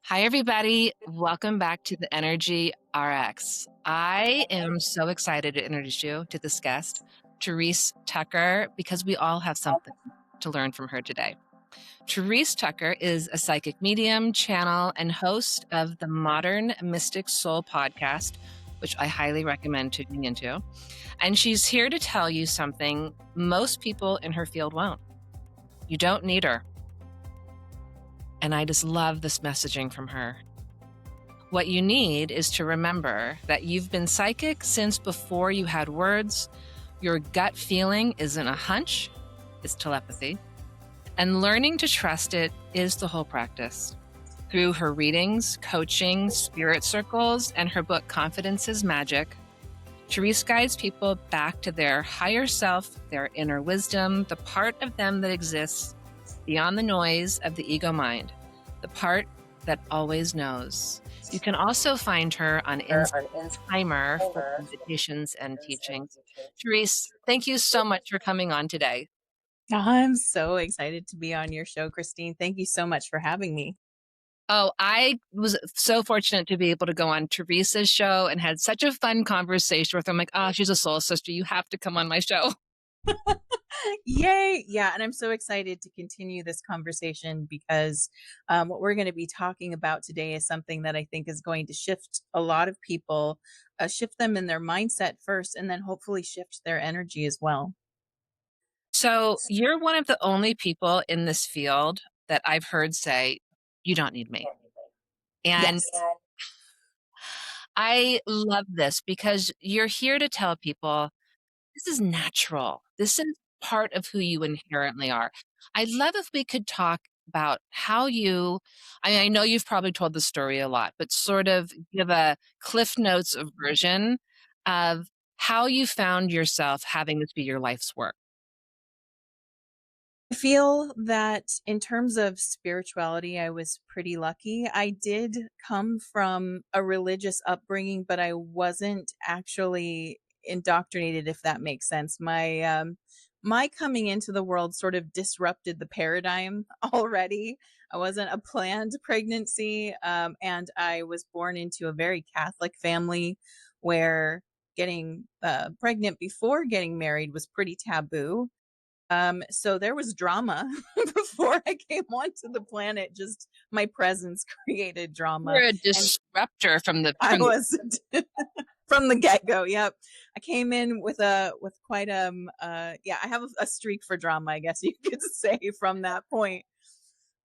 Hi, everybody. Welcome back to the Energy RX. I am so excited to introduce you to this guest, Therese Tucker, because we all have something to learn from her today. Therese Tucker is a psychic medium, channel, and host of the Modern Mystic Soul podcast, which I highly recommend tuning into. And she's here to tell you something most people in her field won't. You don't need her. And I just love this messaging from her. What you need is to remember that you've been psychic since before you had words. Your gut feeling isn't a hunch, it's telepathy. And learning to trust it is the whole practice. Through her readings, coaching, spirit circles, and her book, Confidence is Magic, Therese guides people back to their higher self, their inner wisdom, the part of them that exists beyond the noise of the ego mind, the part that always knows. You can also find her on Timer for meditations and teachings. Therese, thank you so much for coming on today. I'm so excited to be on your show, Christine. Thank you so much for having me. Oh, I was so fortunate to be able to go on Therese's show and had such a fun conversation with her. I'm like, oh, she's a soul sister. You have to come on my show. Yay. Yeah. And I'm so excited to continue this conversation because what we're going to be talking about today is something that I think is going to shift a lot of people, shift them in their mindset first, and then hopefully shift their energy as well. So you're one of the only people in this field that I've heard say, you don't need me. And Yes. I love this because you're here to tell people this is natural. This is part of who you inherently are. I'd love if we could talk about how I know you've probably told the story a lot, but sort of give a Cliff Notes version of how you found yourself having this be your life's work. I feel that in terms of spirituality, I was pretty lucky. I did come from a religious upbringing, but I wasn't actually indoctrinated, if that makes sense. My coming into the world sort of disrupted the paradigm already. I wasn't a planned pregnancy, and I was born into a very Catholic family where getting pregnant before getting married was pretty taboo. So there was drama before I came onto the planet. Just my presence created drama, You're a and disruptor from the I from the was from the get go. Yep, I came in with quite yeah. I have a streak for drama, I guess you could say, from that point.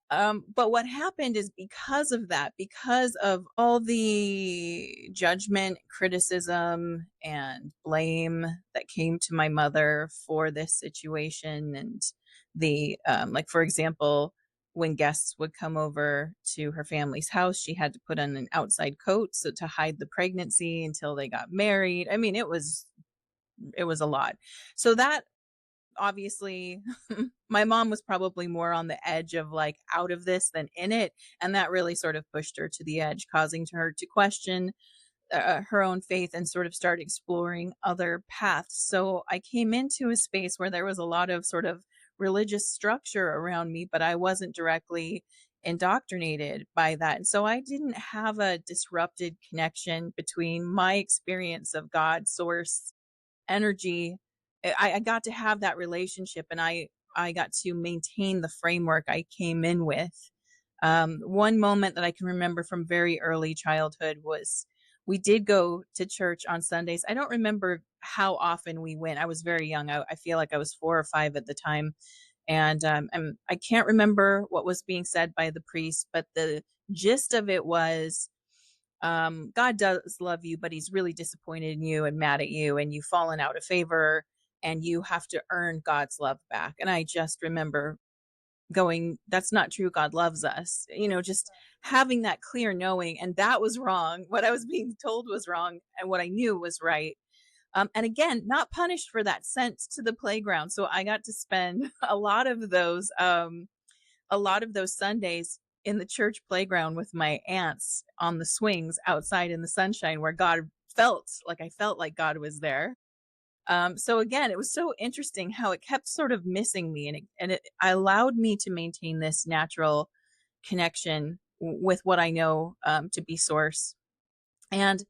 But what happened is because of that, because of all the judgment, criticism, and blame that came to my mother for this situation, and like, for example, when guests would come over to her family's house, she had to put on an outside coat so to hide the pregnancy until they got married. I mean, it was a lot. So that obviously my mom was probably more on the edge of like out of this than in it, and that really sort of pushed her to the edge, causing her to question her own faith and sort of start exploring other paths. So I came into a space where there was a lot of sort of religious structure around me, but I wasn't directly indoctrinated by that, and so I didn't have a disrupted connection between my experience of God, source, energy. I got to have that relationship, and I got to maintain the framework I came in with. One moment that I can remember from very early childhood was we did go to church on Sundays. I don't remember how often we went. I was very young. I feel like I was 4 or 5 at the time. And I can't remember what was being said by the priest, but the gist of it was, God does love you, but he's really disappointed in you and mad at you, and you've fallen out of favor, and you have to earn God's love back. And I just remember going, that's not true. God loves us, just having that clear knowing. And that was wrong. What I was being told was wrong, and what I knew was right. And again, not punished for that, sent to the playground. So I got to spend a lot of those Sundays in the church playground with my aunts on the swings outside in the sunshine, where I felt like God was there. So again, it was so interesting how it kept sort of missing me, and it allowed me to maintain this natural connection with what I know to be source. And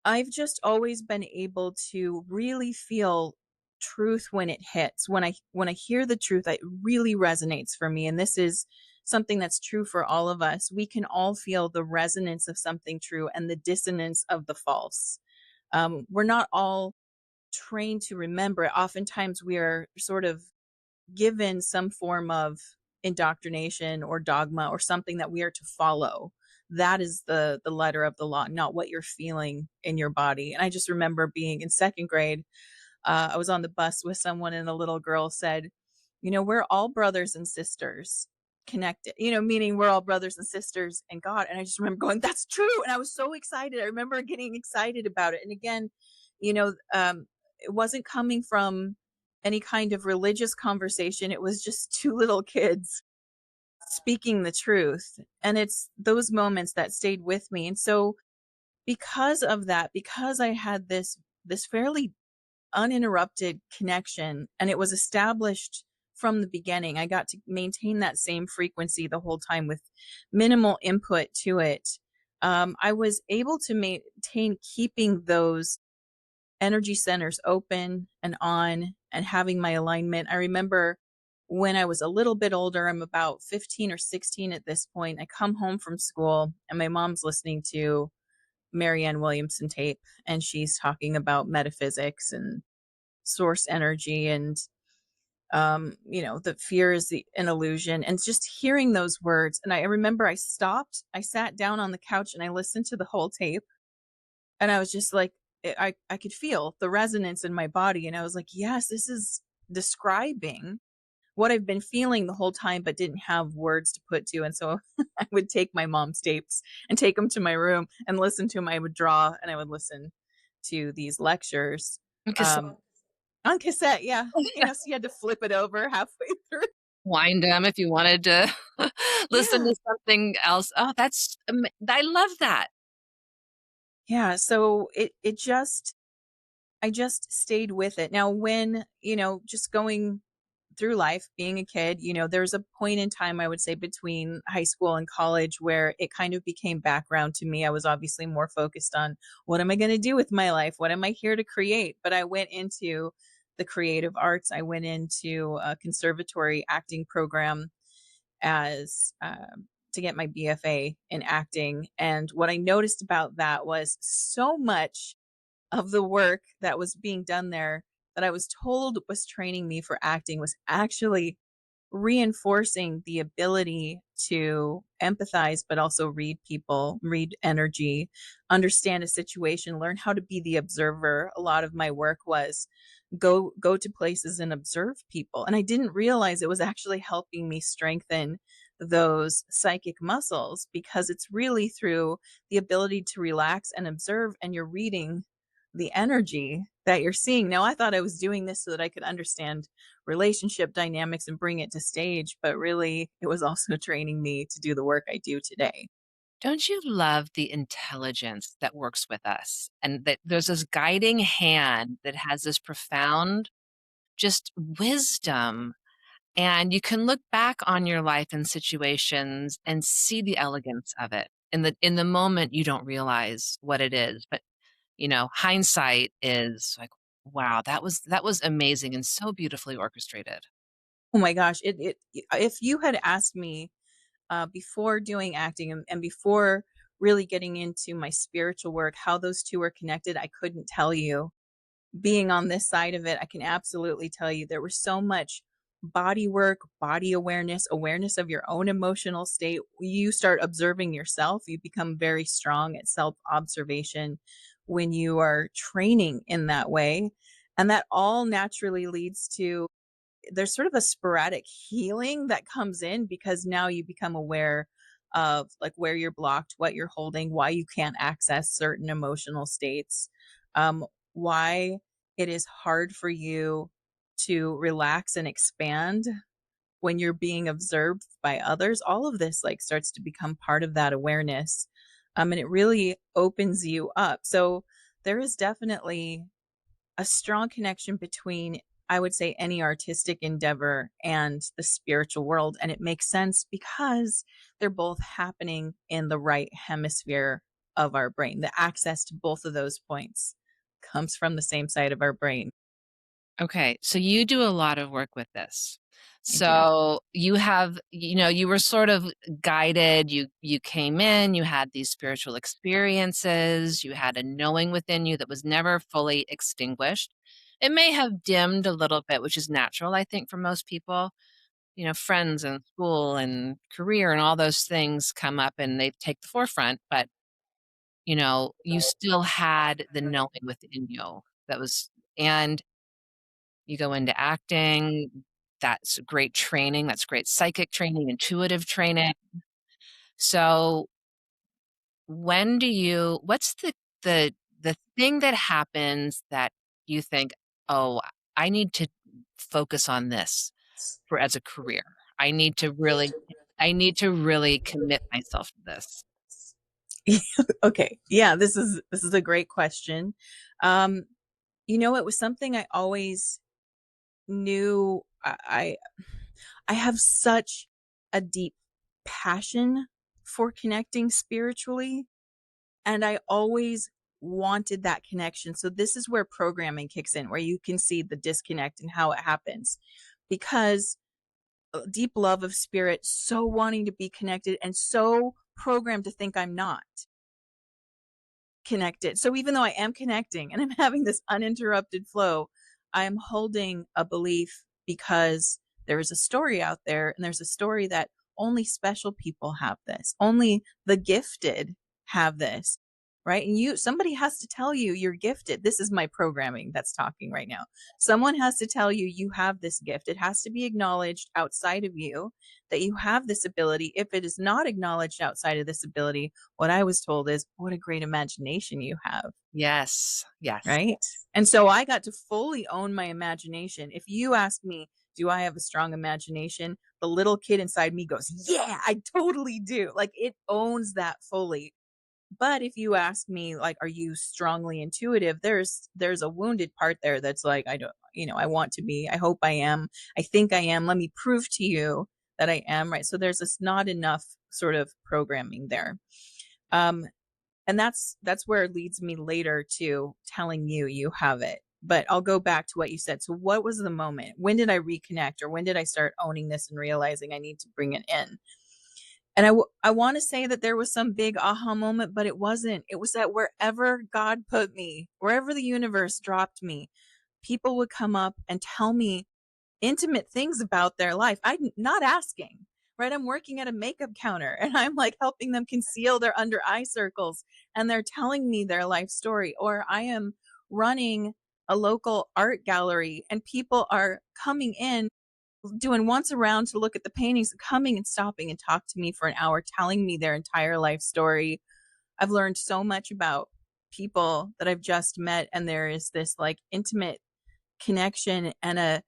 I've just always been able to really feel truth when it hits. When I hear the truth, it really resonates for me. And this is something that's true for all of us. We can all feel the resonance of something true and the dissonance of the false. We're not all trained to remember it. Oftentimes we are sort of given some form of indoctrination or dogma or something that we are to follow. That is the letter of the law, not what you're feeling in your body. And I just remember being in second grade, I was on the bus with someone and a little girl said, we're all brothers and sisters connected, meaning we're all brothers and sisters in God. And I just remember going, that's true. And I was so excited. I remember getting excited about it. And again, it wasn't coming from any kind of religious conversation. It was just two little kids speaking the truth. And it's those moments that stayed with me. And so because of that, because I had this fairly uninterrupted connection and it was established from the beginning, I got to maintain that same frequency the whole time with minimal input to it. I was able to maintain keeping those energy centers open and on and having my alignment. I remember when I was a little bit older, I'm about 15 or 16 at this point. I come home from school and my mom's listening to Marianne Williamson tape and she's talking about metaphysics and source energy and that fear is an illusion and just hearing those words. And I remember I stopped, I sat down on the couch and I listened to the whole tape and I was just like, I could feel the resonance in my body. And I was like, yes, this is describing what I've been feeling the whole time, but didn't have words to put to. And so I would take my mom's tapes and take them to my room and listen to them. I would draw and I would listen to these lectures Because um, on cassette. Yeah. So you had to flip it over halfway through. wind them if you wanted to listen Yeah. to something else. Oh, I love that. Yeah. So I just stayed with it. Now, when, just going through life, being a kid, there's a point in time, I would say, between high school and college where it kind of became background to me. I was obviously more focused on what am I going to do with my life? What am I here to create? But I went into the creative arts. I went into a conservatory acting program as to get my BFA in acting. And what I noticed about that was so much of the work that was being done there that I was told was training me for acting was actually reinforcing the ability to empathize, but also read people, read energy, understand a situation, learn how to be the observer. A lot of my work was go to places and observe people. And I didn't realize it was actually helping me strengthen those psychic muscles because it's really through the ability to relax and observe and you're reading the energy that you're seeing. Now, I thought I was doing this so that I could understand relationship dynamics and bring it to stage, but really it was also training me to do the work I do today. Don't you love the intelligence that works with us? And that there's this guiding hand that has this profound just wisdom. And you can look back on your life and situations and see the elegance of it. In the moment, you don't realize what it is. But hindsight is like, wow, that was amazing and so beautifully orchestrated. Oh my gosh, it if you had asked me before doing acting and before really getting into my spiritual work, how those two are connected, I couldn't tell you. Being on this side of it, I can absolutely tell you there was so much body work, body awareness, awareness of your own emotional state. You start observing yourself, you become very strong at self observation when you are training in that way. And that all naturally leads to there's sort of a sporadic healing that comes in because now you become aware of like where you're blocked, what you're holding, why you can't access certain emotional states, um, why it is hard for you to relax and expand when you're being observed by others. All of this like starts to become part of that awareness. And it really opens you up. So there is definitely a strong connection between I would say any artistic endeavor and the spiritual world. And it makes sense because they're both happening in the right hemisphere of our brain. The access to both of those points comes from the same side of our brain. Okay, so you do a lot of work with this. I do. So you have, you were sort of guided, you came in, you had these spiritual experiences, you had a knowing within you that was never fully extinguished. It may have dimmed a little bit, which is natural, I think, for most people. Friends and school and career and all those things come up and they take the forefront, but you still had the knowing within you that was, and you go into acting. That's great training. That's great psychic training, intuitive training. So what's the thing that happens that you think, oh, I need to focus on this for as a career. I need to really commit myself to this. Okay. Yeah, this is a great question. Um, it was something I always knew. I have such a deep passion for connecting spiritually, and I always wanted that connection. So this is where programming kicks in, where you can see the disconnect and how it happens. Because deep love of spirit, so wanting to be connected and so programmed to think I'm not connected. So even though I am connecting and I'm having this uninterrupted flow, I'm holding a belief because there is a story out there, and there's a story that only special people have this. Only the gifted have this. Right? And somebody has to tell you you're gifted. This is my programming that's talking right now. Someone has to tell you you have this gift. It has to be acknowledged outside of you that you have this ability. If it is not acknowledged outside of this ability, what I was told is, what a great imagination you have. Yes. Yes. Right. And so I got to fully own my imagination. If you ask me, do I have a strong imagination? The little kid inside me goes, yeah, I totally do. Like, it owns that fully. But if you ask me, like, are you strongly intuitive? There's a wounded part there that's like, I don't, I want to be. I hope I am. I think I am. Let me prove to you that I am. Right. So there's this not enough sort of programming there. And that's where it leads me later to telling you have it. But I'll go back to what you said. So what was the moment? When did I reconnect, or when did I start owning this and realizing I need to bring it in? And I want to say that there was some big aha moment, but it wasn't. It was that wherever God put me, wherever the universe dropped me, people would come up and tell me intimate things about their life. I'm not asking, right? I'm working at a makeup counter and I'm like helping them conceal their under eye circles, and they're telling me their life story. Or I am running a local art gallery and people are coming in, doing once around to look at the paintings, coming and stopping and talk to me for an hour, telling me their entire life story. I've learned so much about people that I've just met, and there is this like intimate connection, and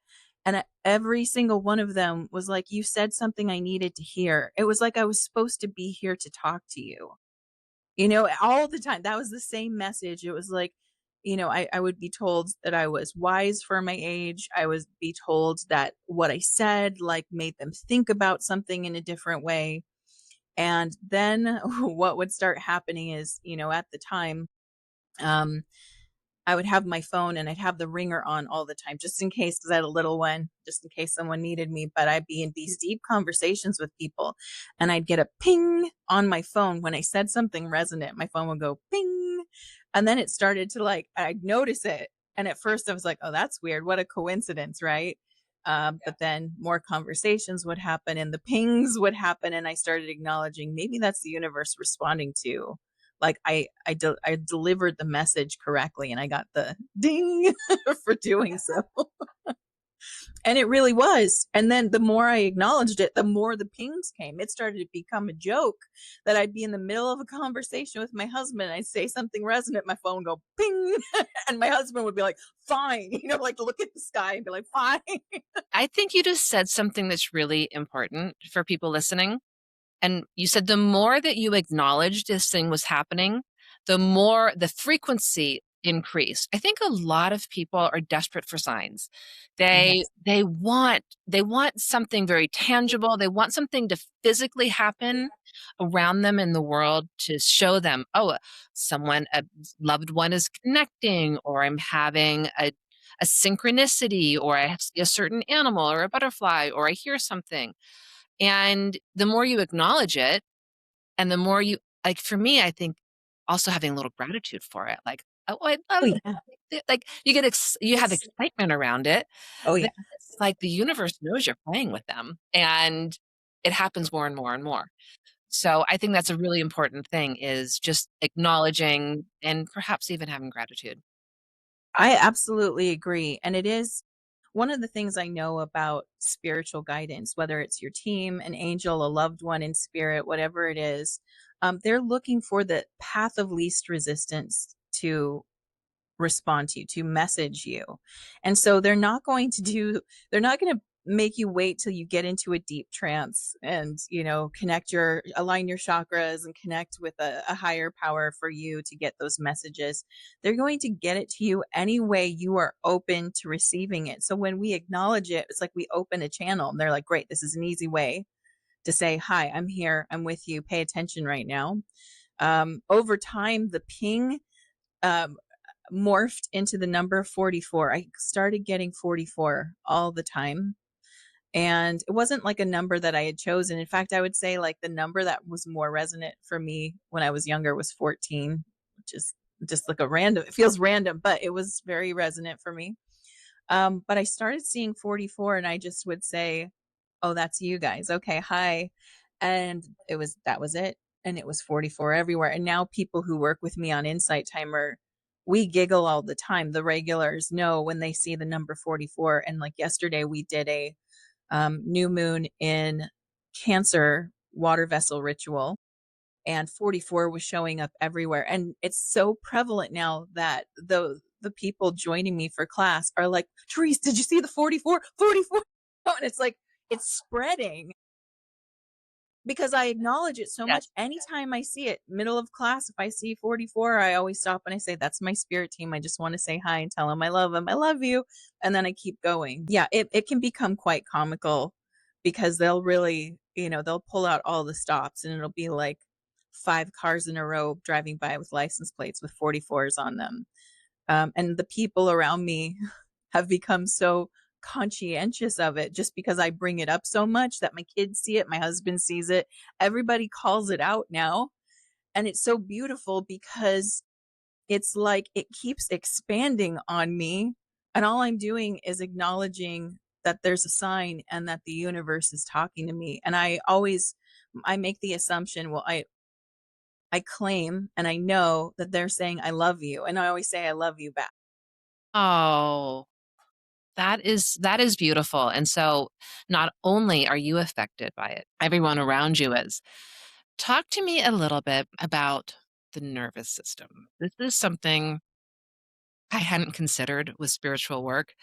every single one of them was like, you said something I needed to hear. It was like I was supposed to be here to talk to you, all the time. That was the same message. It was like, I would be told that I was wise for my age. I would be told that what I said like made them think about something in a different way. And then what would start happening is, at the time, um, I would have my phone and I'd have the ringer on all the time, just in case, because I had a little one, just in case someone needed me. But I'd be in these deep conversations with people, and I'd get a ping on my phone when I said something resonant. My phone would go ping. And then it started to like, I'd notice it. And at first I was like, oh, that's weird. What a coincidence, right? But then more conversations would happen and the pings would happen. And I started acknowledging maybe that's the universe responding to, like, I delivered the message correctly and I got the ding for doing so. And it really was. And then the more I acknowledged it, the more the pings came. It started to become a joke that I'd be in the middle of a conversation with my husband. I'd say something resonant, my phone would go ping. And my husband would be like, fine, like look at the sky and be like, fine. I think you just said something that's really important for people listening. And you said the more that you acknowledged this thing was happening, the more the frequency increased. I think a lot of people are desperate for signs. Yes. They want something very tangible. They want something to physically happen around them in the world to show them, oh, someone, a loved one is connecting, or I'm having a synchronicity, or I see a certain animal or a butterfly, or I hear something. And the more you acknowledge it, and the more you like, for me, I think also having a little gratitude for it, like, "Oh, I Oh love yeah. it." Like, you have It's excitement around it, oh then yeah. it's like the universe knows you're playing with them, and it happens more and more and more. So, I think that's a really important thing, is just acknowledging and perhaps even having gratitude. I absolutely agree. And it is one of the things I know about spiritual guidance, whether it's your team, an angel, a loved one in spirit, whatever it is, they're looking for the path of least resistance to respond to you, to message you. And so they're not going to make you wait till you get into a deep trance and, align your chakras and connect with a higher power for you to get those messages. They're going to get it to you any way you are open to receiving it. So when we acknowledge it, it's like we open a channel and they're like, great, this is an easy way to say, hi, I'm here. I'm with you. Pay attention right now. Over time, the ping, um, morphed into the number 44. I started getting 44 all the time. And it wasn't like a number that I had chosen. In fact, I would say like the number that was more resonant for me when I was younger was 14, which is just like it feels random, but it was very resonant for me. But I started seeing 44 and I just would say, oh, that's you guys. Okay, hi. And that was it. And it was 44 everywhere. And now people who work with me on Insight Timer, we giggle all the time. The regulars know when they see the number 44. And like yesterday, we did a new moon in Cancer water vessel ritual, and 44 was showing up everywhere. And it's so prevalent now that the people joining me for class are like, Therese, did you see the 44? 44? And it's like, it's spreading because I acknowledge it so much. Yes. Anytime I see it, middle of class, if I see 44, I always stop and I say, that's my spirit team. I just want to say hi and tell them I love them. I love you. And then I keep going. Yeah, it can become quite comical because they'll really, they'll pull out all the stops and it'll be like 5 cars in a row driving by with license plates with 44s on them. And the people around me have become so conscientious of it just because I bring it up so much that my kids see it, my husband sees it, everybody calls it out now. And it's so beautiful because it's like it keeps expanding on me. And all I'm doing is acknowledging that there's a sign and that the universe is talking to me. And I make the assumption, well, I claim and I know that they're saying, I love you. And I always say, I love you back. Oh, that is beautiful, and so, not only are you affected by it, everyone around you is. Talk to me a little bit about the nervous system. This is something I hadn't considered with spiritual work,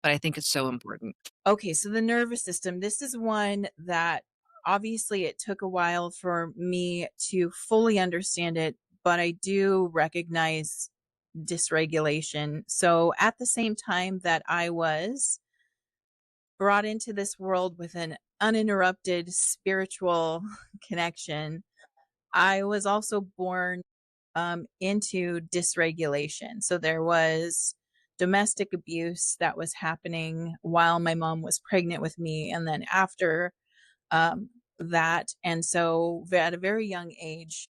but I think it's so important. Okay, so the nervous system, this is one that obviously it took a while for me to fully understand it, but I do recognize dysregulation. So at the same time that I was brought into this world with an uninterrupted spiritual connection, I was also born into dysregulation. So there was domestic abuse that was happening while my mom was pregnant with me, and then after um, that. And so at a very young age,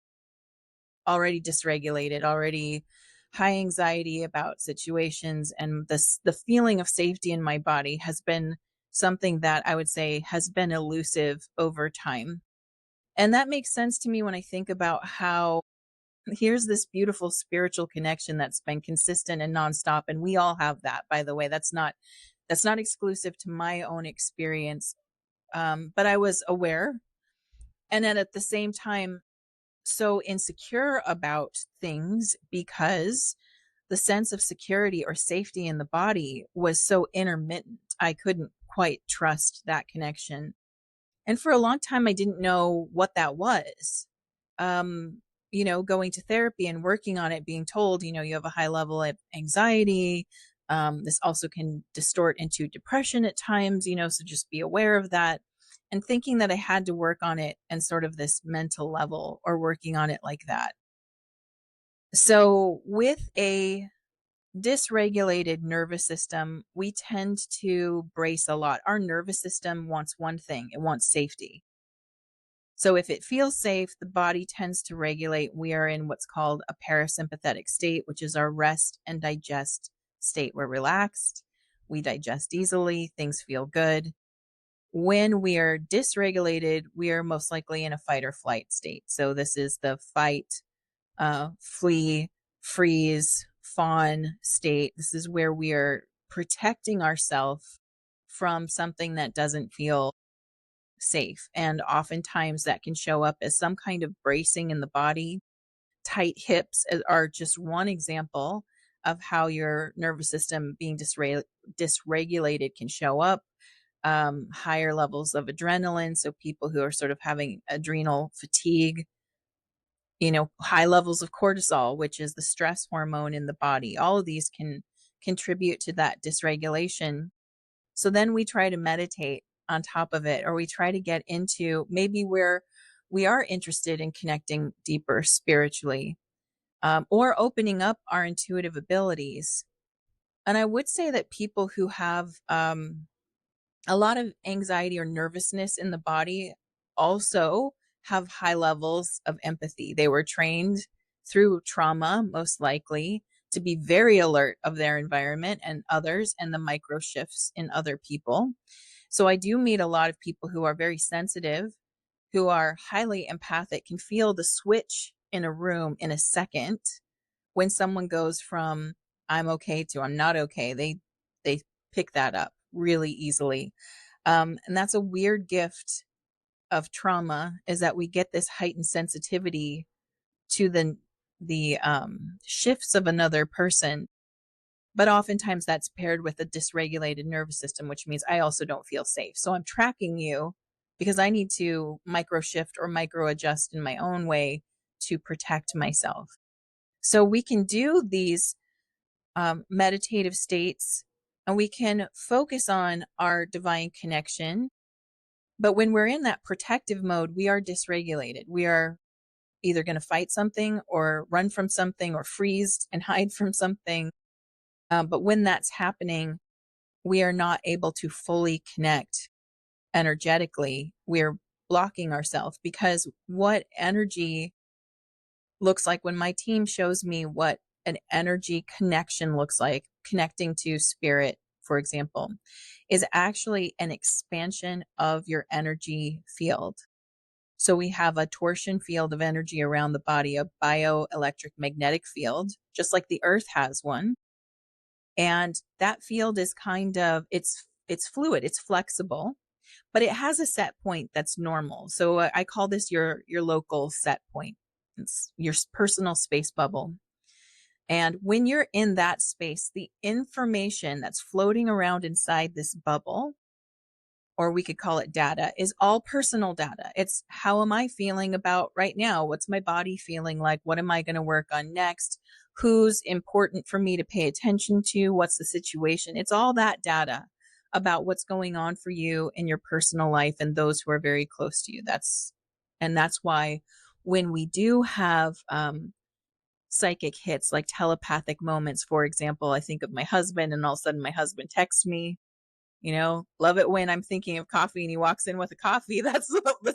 already dysregulated, already high anxiety about situations, and the feeling of safety in my body has been something that I would say has been elusive over time. And that makes sense to me when I think about how here's this beautiful spiritual connection that's been consistent and nonstop, and we all have that, by the way. That's not exclusive to my own experience. But I was aware, and then at the same time so insecure about things because the sense of security or safety in the body was so intermittent. I couldn't quite trust that connection, and for a long time I didn't know what that was. um going to therapy and working on it, being told, you have a high level of anxiety. This also can distort into depression at times, so just be aware of that. And thinking that I had to work on it and sort of this mental level or working on it like that. So with a dysregulated nervous system, we tend to brace a lot. Our nervous system wants one thing, it wants safety. So if it feels safe, the body tends to regulate. We are in what's called a parasympathetic state, which is our rest and digest state. We're relaxed, we digest easily, things feel good. When we are dysregulated, we are most likely in a fight or flight state. So this is the fight, flee, freeze, fawn state. This is where we are protecting ourselves from something that doesn't feel safe. And oftentimes that can show up as some kind of bracing in the body. Tight hips are just one example of how your nervous system being dysregulated can show up. Higher levels of adrenaline. So people who are sort of having adrenal fatigue, high levels of cortisol, which is the stress hormone in the body. All of these can contribute to that dysregulation. So then we try to meditate on top of it, or we try to get into maybe where we are interested in connecting deeper spiritually, or opening up our intuitive abilities. And I would say that people who have a lot of anxiety or nervousness in the body also have high levels of empathy. They were trained through trauma, most likely, to be very alert of their environment and others and the micro shifts in other people. So I do meet a lot of people who are very sensitive, who are highly empathic, can feel the switch in a room in a second when someone goes from I'm okay to I'm not okay. They pick that up really easily. And that's a weird gift of trauma, is that we get this heightened sensitivity to the shifts of another person. But oftentimes that's paired with a dysregulated nervous system, which means I also don't feel safe. So I'm tracking you because I need to micro shift or micro adjust in my own way to protect myself. So we can do these meditative states and we can focus on our divine connection. But when we're in that protective mode, we are dysregulated. We are either going to fight something or run from something or freeze and hide from something. But when that's happening, we are not able to fully connect energetically. We're blocking ourselves, because what energy looks like, when my team shows me what an energy connection looks like, connecting to spirit, for example, is actually an expansion of your energy field. So we have a torsion field of energy around the body, a bioelectric magnetic field, just like the earth has one. And that field is it's fluid, it's flexible, but it has a set point that's normal. So I call this your local set point. It's your personal space bubble. And when you're in that space, the information that's floating around inside this bubble, or we could call it data, is all personal data. It's how am I feeling about right now? What's my body feeling like? What am I going to work on next? Who's important for me to pay attention to? What's the situation? It's all that data about what's going on for you in your personal life and those who are very close to you. That's why when we do have psychic hits, like telepathic moments, for example, I think of my husband and all of a sudden my husband texts me, love it when I'm thinking of coffee and he walks in with a coffee. That's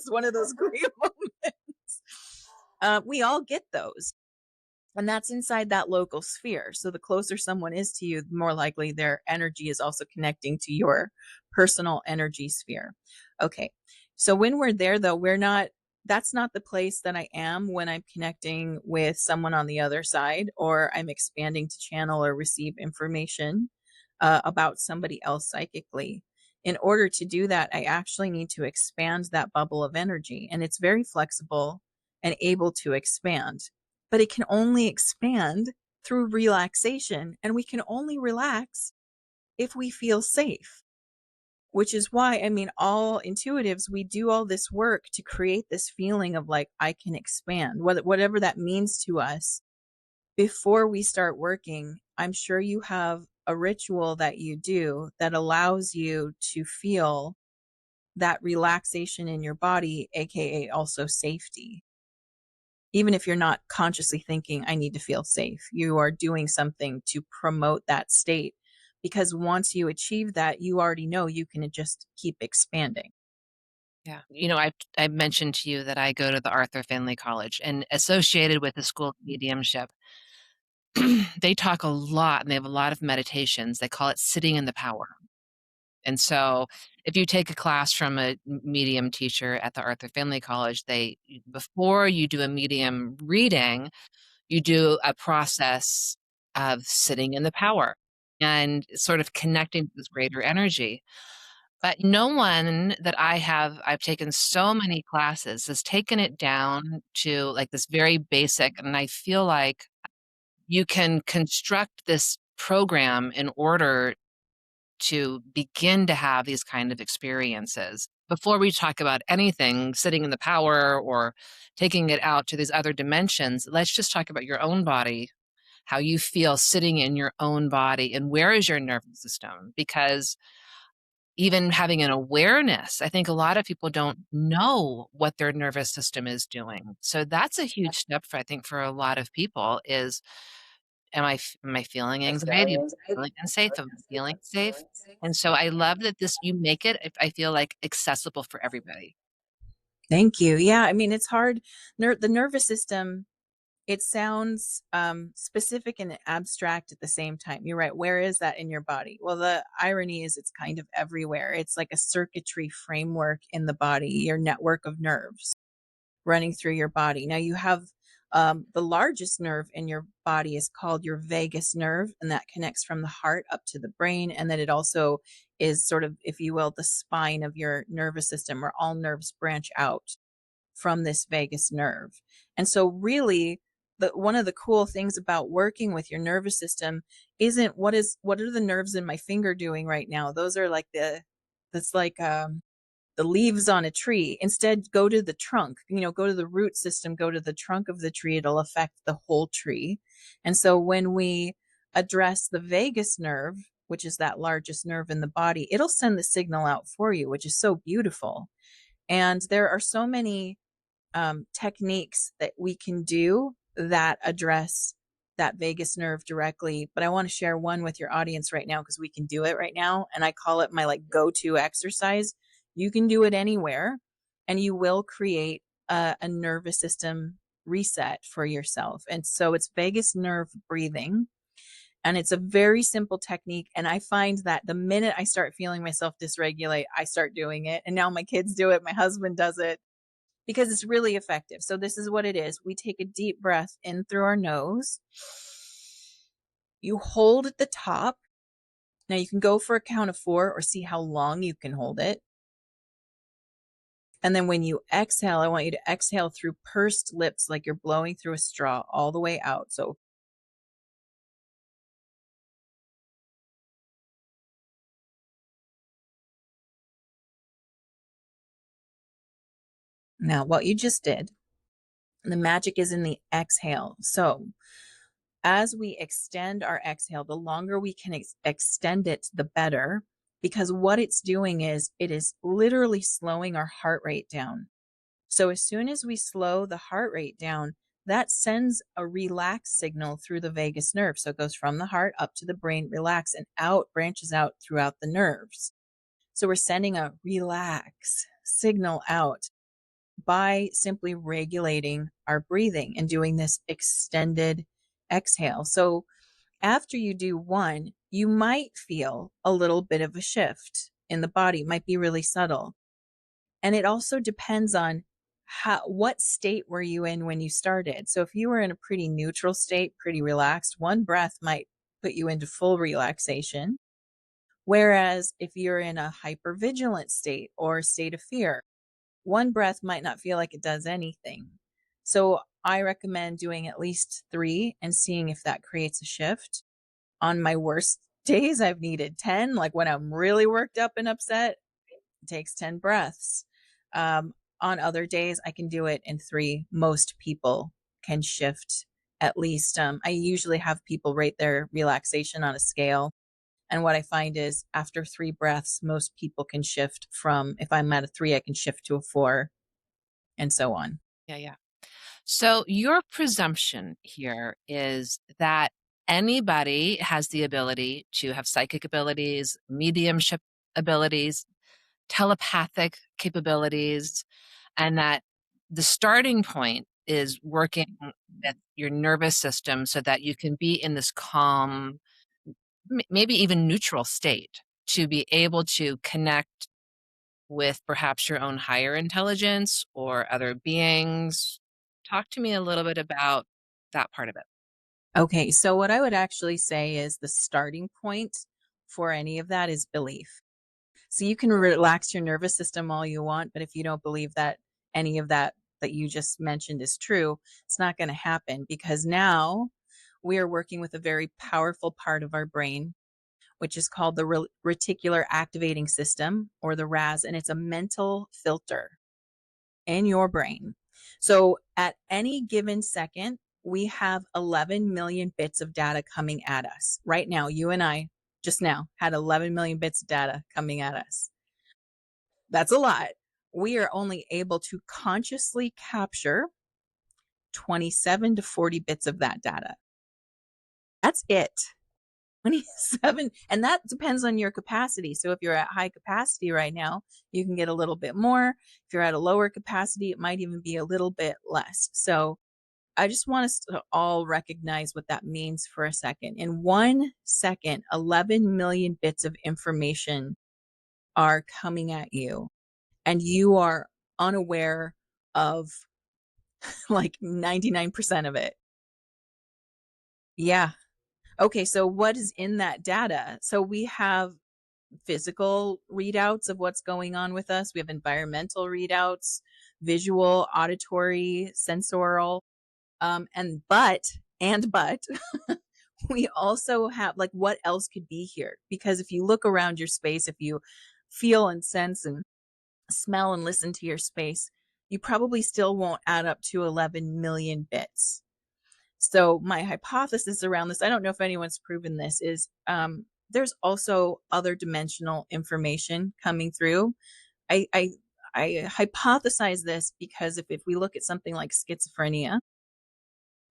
one of those great moments. We all get those. And that's inside that local sphere. So the closer someone is to you, the more likely their energy is also connecting to your personal energy sphere. Okay. So when we're there, though, that's not the place that I am when I'm connecting with someone on the other side, or I'm expanding to channel or receive information about somebody else psychically. In order to do that, I actually need to expand that bubble of energy, and it's very flexible and able to expand, but it can only expand through relaxation, and we can only relax if we feel safe. which is why, I mean, all intuitives, we do all this work to create this feeling of like, I can expand, whatever that means to us. Before we start working, I'm sure you have a ritual that you do that allows you to feel that relaxation in your body, aka also safety. Even if you're not consciously thinking, I need to feel safe, you are doing something to promote that state. Because once you achieve that, you already know you can just keep expanding. Yeah. I mentioned to you that I go to the Arthur Findlay College, and associated with the School of Mediumship, they talk a lot and they have a lot of meditations. They call it sitting in the power. And so if you take a class from a medium teacher at the Arthur Findlay College, before you do a medium reading, you do a process of sitting in the power and sort of connecting to this greater energy. But no one that I've taken so many classes, has taken it down to, like, this very basic, and I feel like you can construct this program in order to begin to have these kind of experiences. Before we talk about anything, sitting in the power or taking it out to these other dimensions, let's just talk about your own body, how you feel sitting in your own body, and where is your nervous system? Because even having an awareness, I think a lot of people don't know what their nervous system is doing. So that's a huge step for, I think, for a lot of people is, am I feeling anxiety? Am I feeling unsafe? Am I feeling safe? And so I love that you make it, I feel like, accessible for everybody. Thank you. Yeah, I mean, it's hard. The nervous system, it sounds specific and abstract at the same time. You're right. Where is that in your body? Well, the irony is it's kind of everywhere. It's like a circuitry framework in the body, your network of nerves running through your body. Now, you have the largest nerve in your body is called your vagus nerve, and that connects from the heart up to the brain. And then it also is sort of, if you will, the spine of your nervous system, where all nerves branch out from this vagus nerve. And so really, one of the cool things about working with your nervous system isn't what are the nerves in my finger doing right now. Those are like that's like the leaves on a tree. Instead, go to the trunk, go to the root system, go to the trunk of the tree. It'll affect the whole tree. And so when we address the vagus nerve, which is that largest nerve in the body, it'll send the signal out for you, which is so beautiful. And there are so many techniques that we can do that address that vagus nerve directly. But I want to share one with your audience right now because we can do it right now. And I call it my like go-to exercise. You can do it anywhere and you will create a nervous system reset for yourself. And so it's vagus nerve breathing. And it's a very simple technique. And I find that the minute I start feeling myself dysregulate, I start doing it. And now my kids do it. My husband does it because it's really effective. So this is what it is. We take a deep breath in through our nose. You hold at the top. Now you can go for a count of 4 or see how long you can hold it. And then when you exhale, I want you to exhale through pursed lips like you're blowing through a straw all the way out. So now what you just did, the magic is in the exhale. So as we extend our exhale, the longer we can extend it, the better, because what it's doing is it is literally slowing our heart rate down. So as soon as we slow the heart rate down, that sends a relax signal through the vagus nerve. So it goes from the heart up to the brain, relax, and out, branches out throughout the nerves. So we're sending a relax signal out by simply regulating our breathing and doing this extended exhale. So after you do one, you might feel a little bit of a shift in the body. It might be really subtle. And it also depends on what state were you in when you started. So if you were in a pretty neutral state, pretty relaxed, one breath might put you into full relaxation. Whereas if you're in a hypervigilant state or a state of fear, one breath might not feel like it does anything. So I recommend doing at least 3 and seeing if that creates a shift. On my worst days I've needed 10, like when I'm really worked up and upset, it takes 10 breaths. On other days, I can do it in 3. Most people can shift at least. I usually have people rate their relaxation on a scale. And what I find is after 3 breaths, most people can shift from, if I'm at a 3, I can shift to a 4 and so on. Yeah, yeah. So your presumption here is that anybody has the ability to have psychic abilities, mediumship abilities, telepathic capabilities, and that the starting point is working with your nervous system so that you can be in this calm, maybe even neutral state to be able to connect with perhaps your own higher intelligence or other beings. Talk to me a little bit about that part of it. Okay, so what I would actually say is the starting point for any of that is belief. So you can relax your nervous system all you want, but if you don't believe that any of that that you just mentioned is true, it's not going to happen because now we are working with a very powerful part of our brain, which is called the reticular activating system or the RAS, and it's a mental filter in your brain. So at any given second, we have 11 million bits of data coming at us. Right now, you and I just now had 11 million bits of data coming at us. That's a lot. We are only able to consciously capture 27 to 40 bits of that data. That's it. 27. And that depends on your capacity. So if you're at high capacity right now, you can get a little bit more. If you're at a lower capacity, it might even be a little bit less. So I just want us to all recognize what that means for a second. In 1 second, 11 million bits of information are coming at you, and you are unaware of like 99% of it. Yeah. Okay. So what is in that data? So we have physical readouts of what's going on with us. We have environmental readouts, visual, auditory, sensorial, but we also have like what else could be here? Because if you look around your space, if you feel and sense and smell and listen to your space, you probably still won't add up to 11 million bits. So my hypothesis around this, I don't know if anyone's proven this, is there's also other dimensional information coming through. I, I, I hypothesize this because if we look at something like schizophrenia,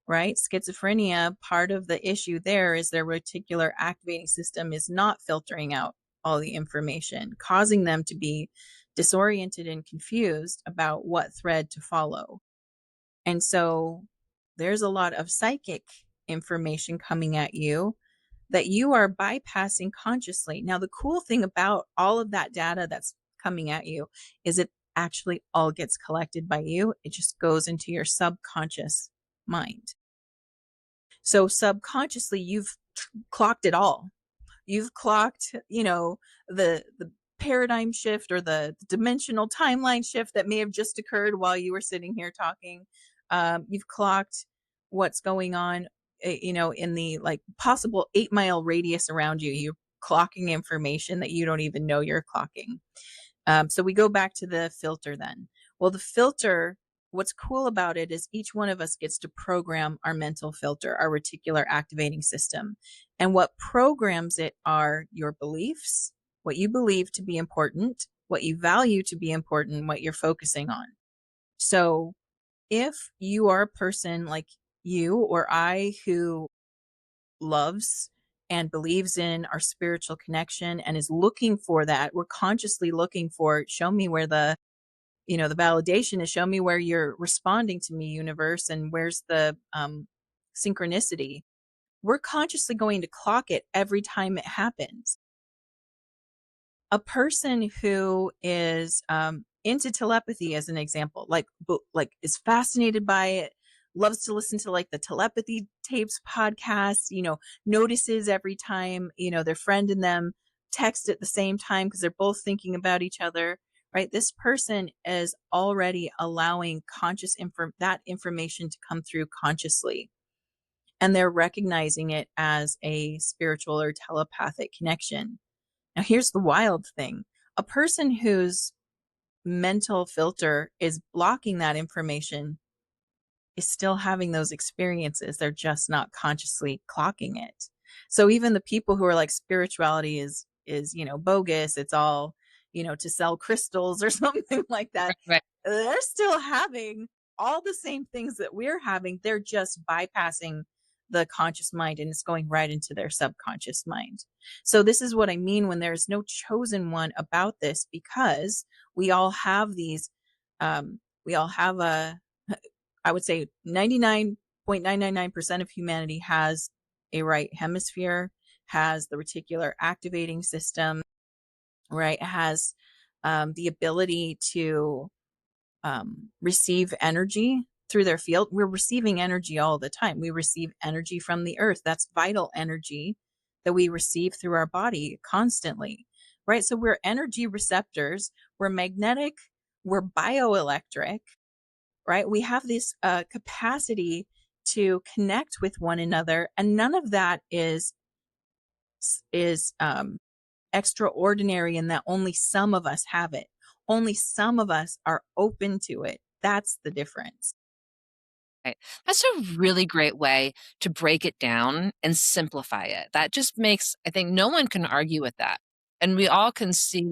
right? Schizophrenia, part of the issue there is their reticular activating system is not filtering out all the information, causing them to be disoriented and confused about what thread to follow. And so there's a lot of psychic information coming at you that you are bypassing consciously. Now, the cool thing about all of that data that's coming at you is it actually all gets collected by you. It just goes into your subconscious mind. So subconsciously, you've clocked it all. You've clocked, the paradigm shift or the dimensional timeline shift that may have just occurred while you were sitting here talking. You've clocked what's going on, in the like possible 8-mile radius around you. You're clocking information that you don't even know you're clocking. So we go back to the filter then. Well, the filter, what's cool about it is each one of us gets to program our mental filter, our reticular activating system. And what programs it are your beliefs, what you believe to be important, what you value to be important, what you're focusing on. So if you are a person like you or I who loves and believes in our spiritual connection and is looking for that, we're consciously looking for, show me where the validation is, show me where you're responding to me, universe, and where's the synchronicity. We're consciously going to clock it every time it happens. A person who is into telepathy, as an example, like is fascinated by it, loves to listen to like the telepathy tapes podcast, notices every time, their friend and them text at the same time because they're both thinking about each other, right? This person is already allowing that information to come through consciously. and they're recognizing it as a spiritual or telepathic connection. Now, here's the wild thing. A person whose mental filter is blocking that information is still having those experiences. They're just not consciously clocking it. So even the people who are like spirituality is, bogus, it's all, to sell crystals or something like that, Right. they're still having all the same things that we're having. They're just bypassing the conscious mind and it's going right into their subconscious mind. So this is what I mean when there's no chosen one about this, because we all have these we all have a I would say 99.999% of humanity has a right hemisphere, has the reticular activating system, right? Has the ability to receive energy through their field. We're receiving energy all the time. We receive energy from the earth. That's vital energy that we receive through our body constantly, right? So we're energy receptors, we're magnetic, we're bioelectric, right? We have this capacity to connect with one another, and none of that is extraordinary in that only some of us have it. Only some of us are open to it. That's the difference. Right. That's a really great way to break it down and simplify it. That just makes, I think no one can argue with that. And we all can see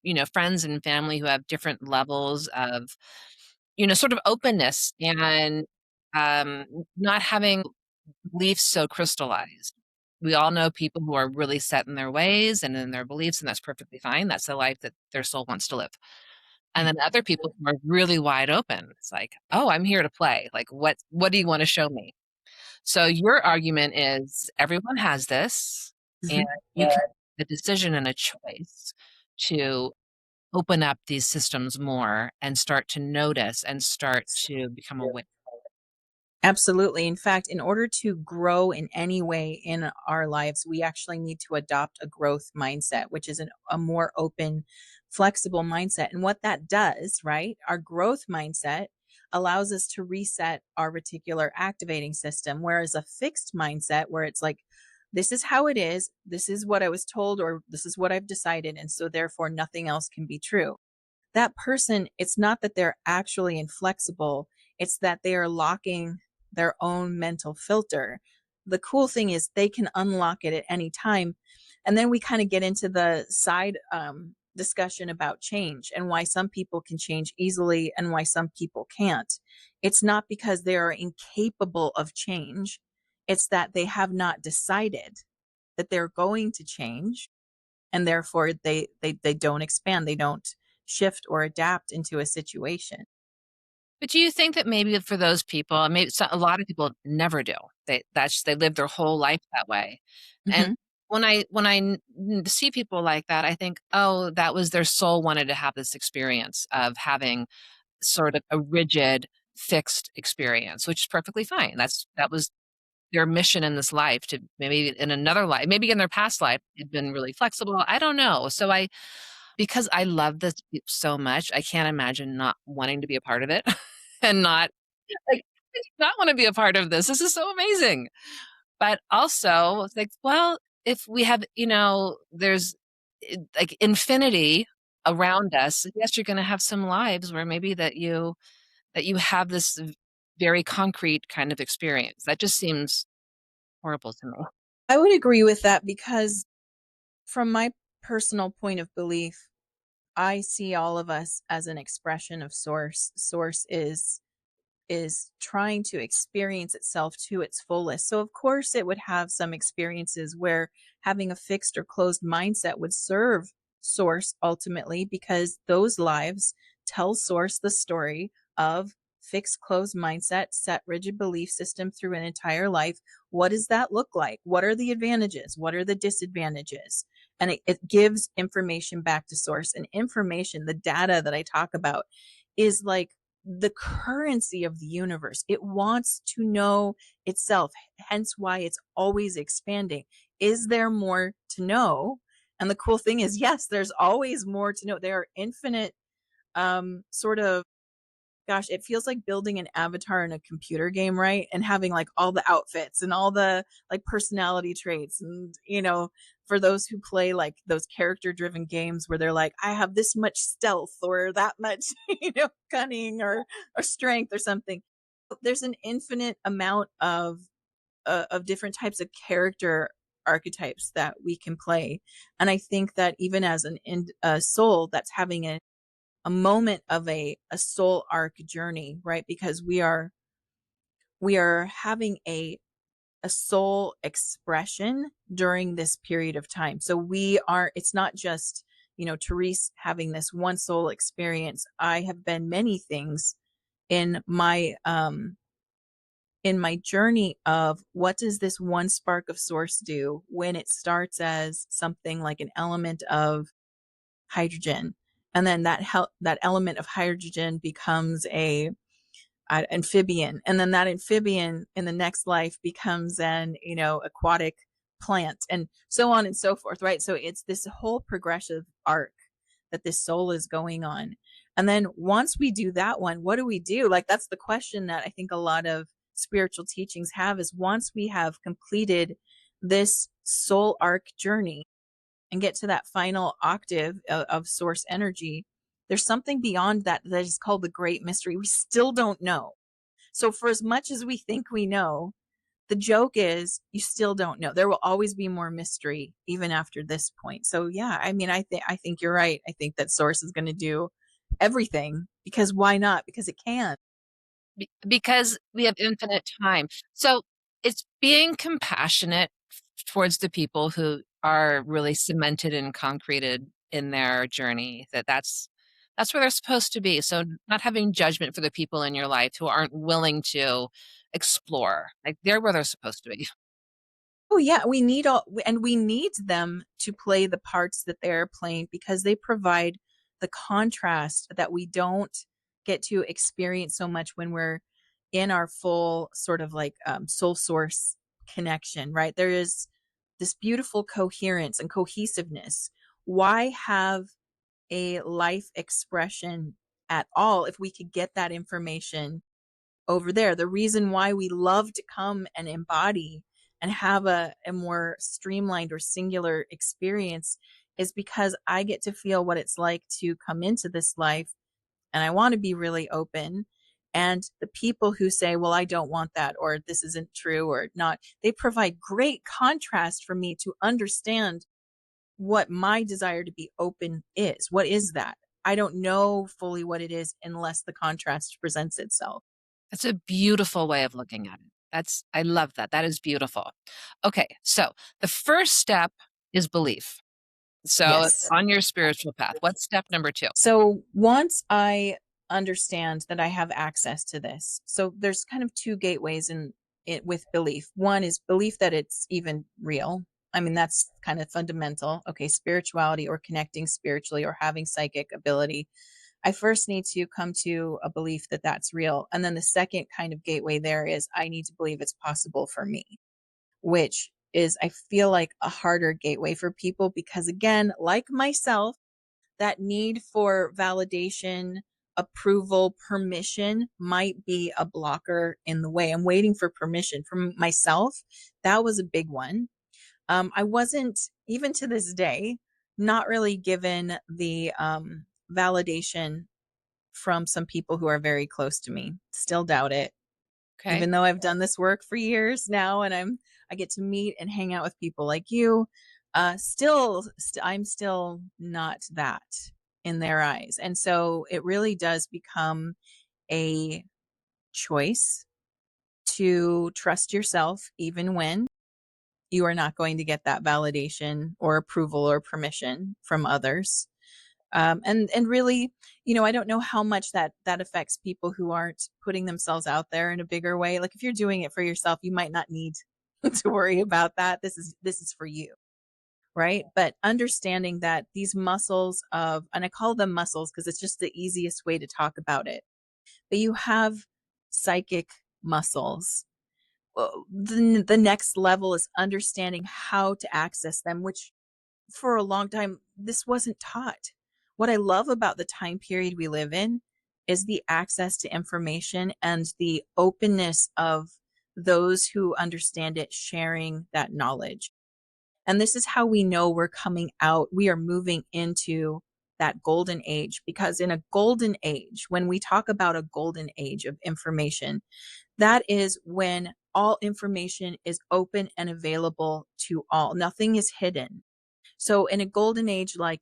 that, friends and family who have different levels of, sort of openness and not having beliefs so crystallized. We all know people who are really set in their ways and in their beliefs, and that's perfectly fine. That's the life that their soul wants to live. And then other people who are really wide open. It's like, "Oh, I'm here to play. Like, what do you wanna show me?" So your argument is everyone has this, and Mhm. you can make a decision and a choice to open up these systems more and start to notice and start to become aware. Absolutely. In fact, in order to grow in any way in our lives, we actually need to adopt a growth mindset, which is a more open, flexible mindset. And what that does, right? Our growth mindset allows us to reset our reticular activating system, whereas a fixed mindset, where it's like, this is how it is, this is what I was told, or this is what I've decided. And so therefore, nothing else can be true. That person, it's not that they're actually inflexible, it's that they are locking their own mental filter. The cool thing is they can unlock it at any time. And then we kind of get into the side discussion about change and why some people can change easily and why some people can't. It's not because they are incapable of change, it's that they have not decided that they're going to change, and therefore they don't expand, they don't shift or adapt into a situation. But do you think that maybe for those people, and maybe a lot of people never do. They live their whole life that way. And Hmm. when I see people like that, I think, "Oh, that was their soul wanted to have this experience of having sort of a rigid, fixed experience," which is perfectly fine. That was their mission in this life to maybe in another life, maybe in their past life, they've been really flexible. I don't know. So because I love this so much, I can't imagine not wanting to be a part of it and not like, I do not wanna be a part of this. This is so amazing. But also, it's like, well, if we have, there's, like, infinity around us, yes, you're gonna have some lives where maybe that you have this very concrete kind of experience. That just seems horrible to me. I would agree with that because from my personal point of belief, I see all of us as an expression of source. Source is trying to experience itself to its fullest. So, of course, it would have some experiences where having a fixed or closed mindset would serve Source ultimately, because those lives tell Source the story of fixed, closed mindset, set rigid belief system through an entire life. What does that look like? What are the advantages? What are the disadvantages? And it gives information back to Source. And information, the data that I talk about, is like the currency of the universe. It wants to know itself, hence why it's always expanding. Is there more to know? And the cool thing is, yes, there's always more to know. There are infinite sort of gosh, it feels like building an avatar in a computer game, right? And having like all the outfits and all the like personality traits. And, for those who play like those character driven games where they're like, I have this much stealth or that much, cunning or strength or something. There's an infinite amount of different types of character archetypes that we can play. And I think that even as a soul that's having a moment of a soul arc journey, right? Because we are having a soul expression during this period of time. So it's not just, Therese having this one soul experience. I have been many things in my journey of what does this one spark of source do when it starts as something like an element of hydrogen, and then that element of hydrogen becomes a amphibian, and then that amphibian in the next life becomes an aquatic plant, and so on and so forth, right? So it's this whole progressive arc that this soul is going on. And then once we do that one, what do we do? Like, that's the question that I think a lot of spiritual teachings have, is once we have completed this soul arc journey and get to that final octave of source energy, there's something beyond that is called the great mystery. We still don't know. So for as much as we think we know, the joke is you still don't know. There will always be more mystery even after this point. So yeah, I mean, I think you're right. I think that source is going to do everything, because why not? Because it can. Because we have infinite time. So it's being compassionate towards the people who are really cemented and concreted in their journey, that's where they're supposed to be. So not having judgment for the people in your life who aren't willing to explore, like they're where they're supposed to be. Oh yeah, we need them to play the parts that they're playing, because they provide the contrast that we don't get to experience so much when we're in our full sort of like soul source connection, right? There is this beautiful coherence and cohesiveness. Why have a life expression at all if we could get that information over there? The reason why we love to come and embody and have a more streamlined or singular experience is because I get to feel what it's like to come into this life, and I want to be really open. And the people who say, well, I don't want that, or this isn't true, or not, they provide great contrast for me to understand what my desire to be open is. What is that? I don't know fully what it is unless the contrast presents itself. That's a beautiful way of looking at it. I love that. That is beautiful. Okay, so the first step is belief. So Yes. on your spiritual path, what's step number two? So once I understand that I have access to this, so there's kind of two gateways in it with belief. One is belief that it's even real. I mean, that's kind of fundamental. Okay, spirituality or connecting spiritually or having psychic ability. I first need to come to a belief that that's real. And then the second kind of gateway there is I need to believe it's possible for me, which is, I feel like, a harder gateway for people because, again, like myself, that need for validation, approval, permission might be a blocker in the way. I'm waiting for permission from myself. That was a big one. I wasn't, even to this day, not really given the validation from some people who are very close to me. Still doubt it. Okay. Even though I've done this work for years now, and I get to meet and hang out with people like you, I'm still not that in their eyes. And so it really does become a choice to trust yourself even when you are not going to get that validation or approval or permission from others. And really, I don't know how much that affects people who aren't putting themselves out there in a bigger way. Like, if you're doing it for yourself, you might not need to worry about that. This is for you, right? But understanding that these muscles of, and I call them muscles because it's just the easiest way to talk about it, but you have psychic muscles. Well, the next level is understanding how to access them, which for a long time this wasn't taught. What I love about the time period we live in is the access to information and the openness of those who understand it sharing that knowledge. And this is how we know we're coming out. We are moving into that golden age, because in a golden age, when we talk about a golden age of information, that is when all information is open and available to all. Nothing is hidden. So, in a golden age like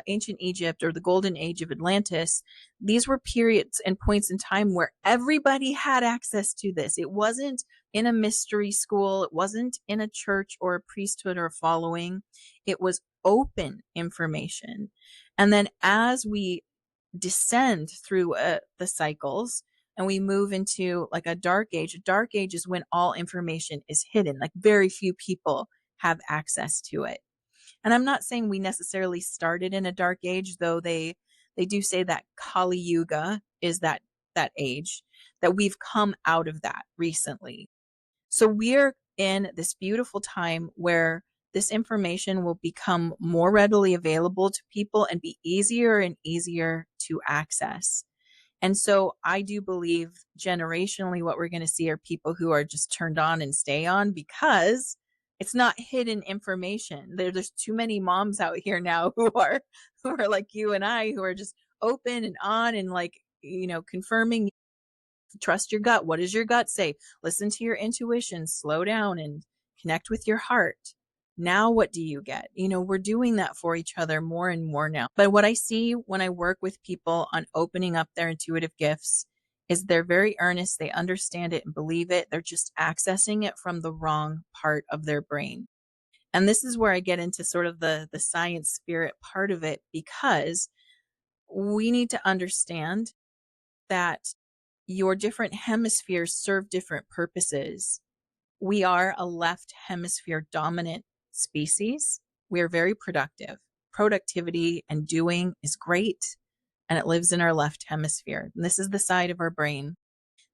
ancient Egypt or the golden age of Atlantis, these were periods and points in time where everybody had access to this. It wasn't in a mystery school, it wasn't in a church or a priesthood or a following. It was open information. And then as we descend through the cycles and we move into like a dark age is when all information is hidden. Like very few people have access to it. And I'm not saying we necessarily started in a dark age, though they do say that Kali Yuga is that age, that we've come out of that recently. So we're in this beautiful time where this information will become more readily available to people and be easier and easier to access. And so I do believe generationally what we're going to see are people who are just turned on and stay on, because it's not hidden information. There's too many moms out here now who are like you and I, who are just open and on and like, confirming. Trust your gut. What does your gut say? Listen to your intuition, slow down and connect with your heart. Now, what do you get? We're doing that for each other more and more now. But what I see when I work with people on opening up their intuitive gifts is they're very earnest. They understand it and believe it. They're just accessing it from the wrong part of their brain. And this is where I get into sort of the science spirit part of it, because we need to understand that your different hemispheres serve different purposes. We are a left hemisphere dominant species. We are very productive. Productivity and doing is great, and it lives in our left hemisphere. And this is the side of our brain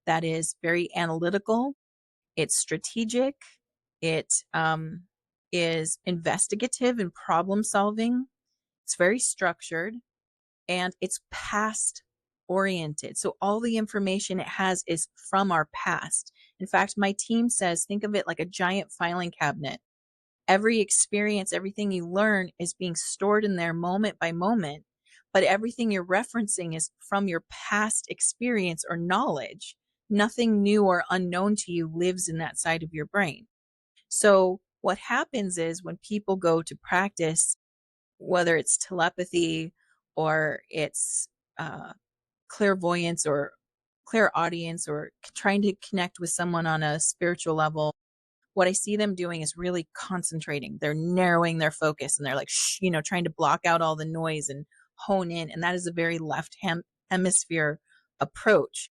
that is very analytical. It's strategic. It is investigative and problem solving. It's very structured, and it's past oriented. So all the information it has is from our past. In fact, my team says, think of it like a giant filing cabinet. Every experience, everything you learn is being stored in there moment by moment, but everything you're referencing is from your past experience or knowledge. Nothing new or unknown to you lives in that side of your brain. So what happens is when people go to practice, whether it's telepathy or it's clairvoyance or clairaudience or trying to connect with someone on a spiritual level, what I see them doing is really concentrating. They're narrowing their focus and they're like, trying to block out all the noise and hone in. And that is a very left hemisphere approach.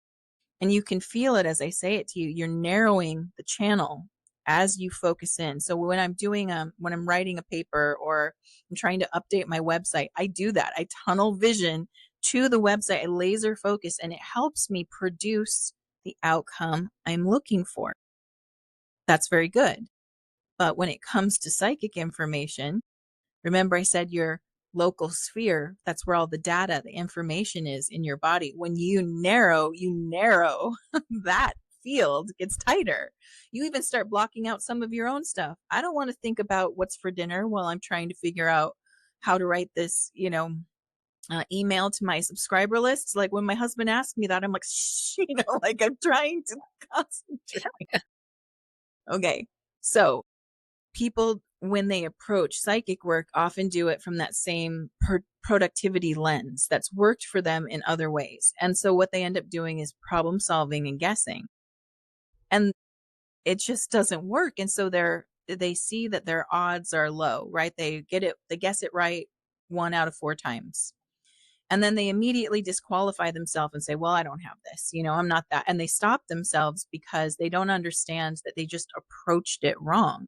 And you can feel it as I say it to you. You're narrowing the channel as you focus in. So when I'm doing when I'm writing a paper or I'm trying to update my website, I do that. I tunnel vision to the website, I laser focus, and it helps me produce the outcome I'm looking for. That's very good. But when it comes to psychic information, remember I said your local sphere, that's where all the data, the information is in your body. When you narrow, that field gets tighter. You even start blocking out some of your own stuff. I don't want to think about what's for dinner while I'm trying to figure out how to write this, email to my subscriber lists. Like when my husband asked me that, I'm like, shh, like I'm trying to concentrate. Okay. So people, when they approach psychic work, often do it from that same productivity lens that's worked for them in other ways. And so what they end up doing is problem solving and guessing. And it just doesn't work. And so they see that their odds are low, right? They guess it right 1 out of 4 times. And then they immediately disqualify themselves and say, well, I don't have this, I'm not that. And they stop themselves because they don't understand that they just approached it wrong.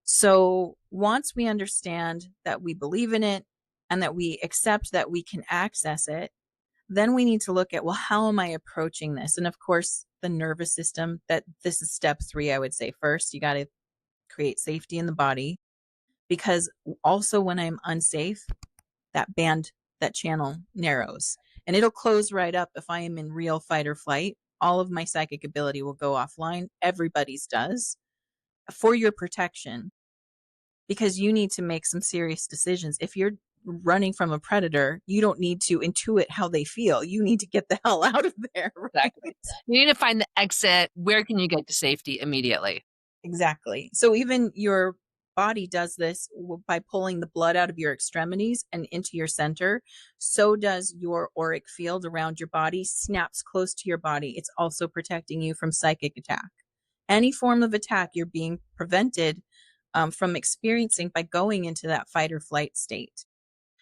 So once we understand that we believe in it and that we accept that we can access it, then we need to look at, well, how am I approaching this? And of course, the nervous system, that this is step 3, I would say. First, you got to create safety in the body, because also when I'm unsafe, that channel narrows. and it'll close right up if I am in real fight or flight. All of my psychic ability will go offline. Everybody's does, for your protection, because you need to make some serious decisions. If you're running from a predator, you don't need to intuit how they feel. You need to get the hell out of there, right? Exactly. You need to find the exit. Where can you get to safety immediately? Exactly. So even your body does this by pulling the blood out of your extremities and into your center. So does your auric field around your body, snaps close to your body. It's also protecting you from psychic attack. Any form of attack you're being prevented from experiencing by going into that fight or flight state.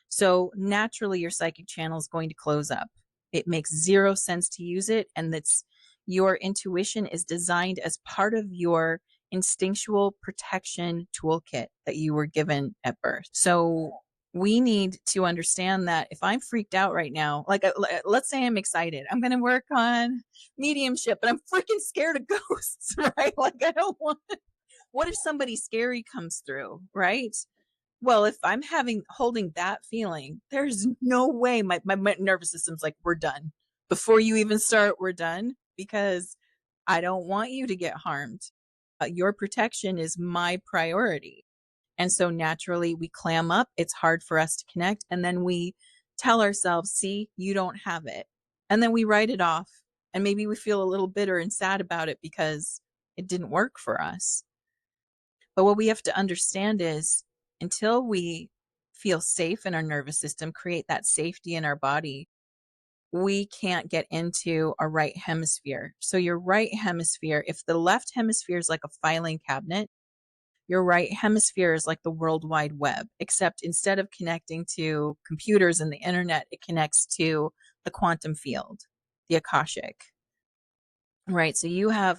So naturally, your psychic channel is going to close up. It makes zero sense to use it. And that's your intuition is designed as part of your instinctual protection toolkit that you were given at birth. So we need to understand that if I'm freaked out right now, like let's say I'm excited, I'm going to work on mediumship, but I'm freaking scared of ghosts, right? Like I don't want, what if somebody scary comes through, right? Well, if I'm holding that feeling, there's no way my nervous system's like, we're done. Before you even start, we're done, because I don't want you to get harmed. Your protection is my priority. And so naturally we clam up. It's hard for us to connect. And then we tell ourselves, see, you don't have it. And then we write it off. And maybe we feel a little bitter and sad about it because it didn't work for us. But what we have to understand is, until we feel safe in our nervous system, create that safety in our body, we can't get into our right hemisphere. So your right hemisphere, if the left hemisphere is like a filing cabinet, your right hemisphere is like the World Wide Web, except instead of connecting to computers and the internet, it connects to the quantum field, the Akashic, right? So you have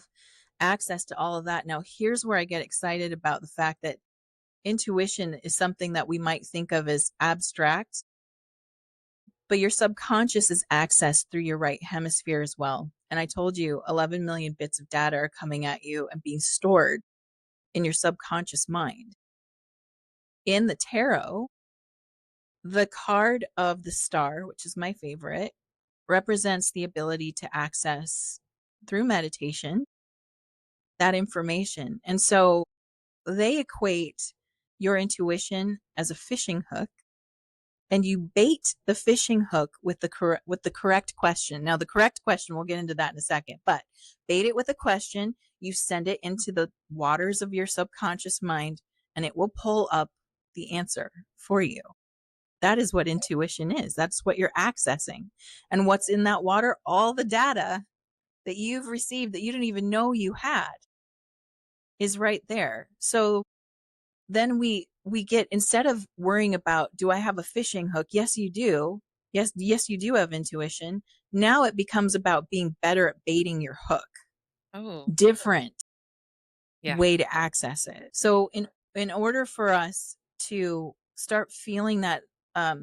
access to all of that. Now, here's where I get excited about the fact that intuition is something that we might think of as abstract, but your subconscious is accessed through your right hemisphere as well. And I told you 11 million bits of data are coming at you and being stored in your subconscious mind. In the tarot, the card of the star, which is my favorite, represents the ability to access through meditation that information. And so they equate your intuition as a fishing hook, and you bait the fishing hook with the correct question. Now, the correct question, we'll get into that in a second, but bait it with a question. You send it into the waters of your subconscious mind, and it will pull up the answer for you. That is what intuition is. That's what you're accessing. And what's in that water? All the data that you've received that you didn't even know you had is right there. So then we get, instead of worrying about, do I have a fishing hook? Yes, you do. Yes, you do have intuition. Now it becomes about being better at baiting your hook. Oh, Different yeah. way to access it. So in order for us to start feeling that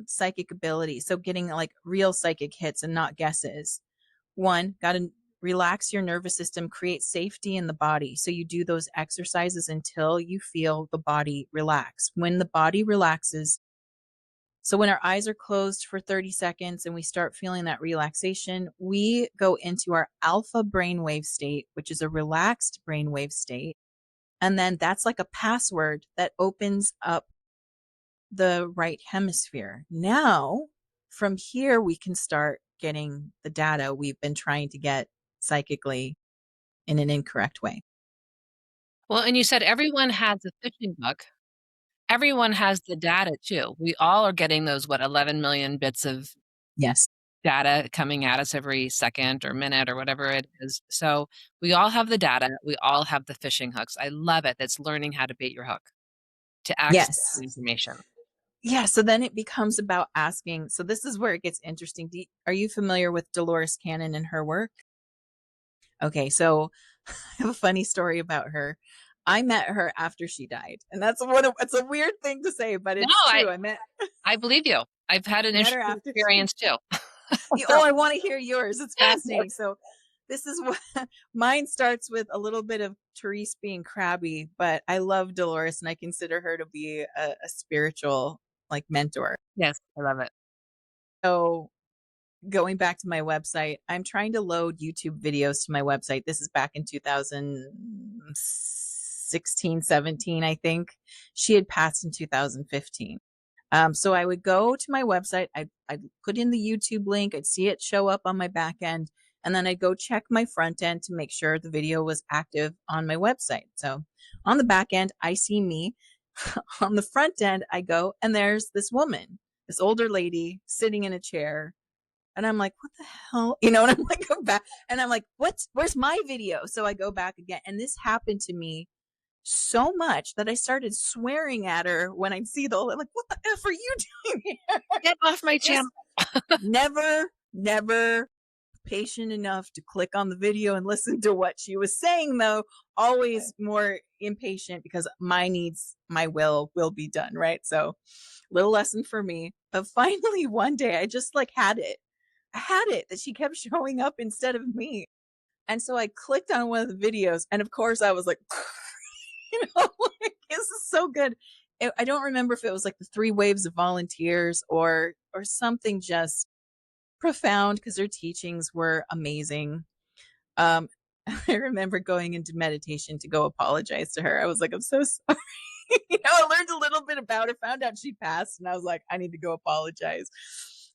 psychic ability, so getting like real psychic hits and not guesses, one, got to relax your nervous system, create safety in the body. So you do those exercises until you feel the body relax. When the body relaxes, so when our eyes are closed for 30 seconds and we start feeling that relaxation, we go into our alpha brainwave state, which is a relaxed brainwave state. And then that's like a password that opens up the right hemisphere. Now, from here, we can start getting the data we've been trying to get psychically in an incorrect way. Well, and you said everyone has a fishing hook. Everyone has the data too. We all are getting those, what, 11 million bits of Yes. data coming at us every second or minute or whatever it is. So we all have the data. We all have the fishing hooks. I love it. That's learning how to bait your hook to access Yes. the information. Yeah. So then it becomes about asking. So this is where it gets interesting. Are you familiar with Dolores Cannon and her work? Okay. So I have a funny story about her. I met her after she died. And it's a weird thing to say, but No, it's true. I believe you. I've had an Met her interesting after she experience too. Oh, So I want to hear yours. It's fascinating. So this is what mine starts with, a little bit of Therese being crabby, but I love Dolores and I consider her to be a spiritual like mentor. yes, I love it. So going back to my website, I'm trying to load YouTube videos to my website. This is back in 2016, 17, I think. She had passed in 2015. So I would go to my website, I'd put in the YouTube link, I'd see it show up on my back end, and then I'd go check my front end to make sure the video was active on my website. So on the back end, I see me. On the front end, I go, and there's this woman, this older lady sitting in a chair. And I'm like, what the hell? You know, and I'm like, go back. And I'm like, where's my video? So I go back again. And this happened to me so much that I started swearing at her when I'd see the, like, what the F are you doing here? Get off my channel. Never patient enough to click on the video and listen to what she was saying, though. Always more impatient because my needs, my will be done, right? So little lesson for me. But finally one day I just like had it. I had it that she kept showing up instead of me. And so I clicked on one of the videos, and of course I was like, like, this is so good. I don't remember if it was like the 3 waves of volunteers or something just profound, because her teachings were amazing. I remember going into meditation to go apologize to her. I was like, I'm so sorry. I learned a little bit about her, found out she passed, and I was like, I need to go apologize.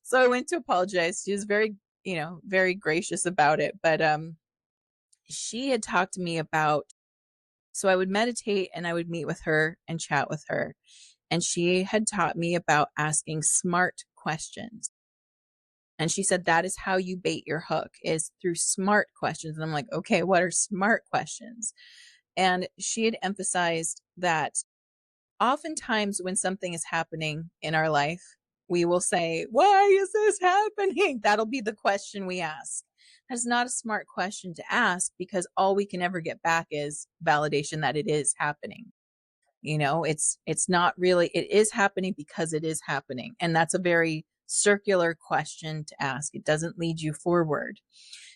So I went to apologize. She was very, very gracious about it. But she had talked to me about, so I would meditate and I would meet with her and chat with her. And she had taught me about asking smart questions. And she said, that is how you bait your hook, is through smart questions. And I'm like, okay, what are smart questions? And she had emphasized that oftentimes when something is happening in our life, we will say, why is this happening? That'll be the question we ask. That's not a smart question to ask, because all we can ever get back is validation that it is happening. It's not really, it is happening because it is happening. And that's a very circular question to ask. It doesn't lead you forward.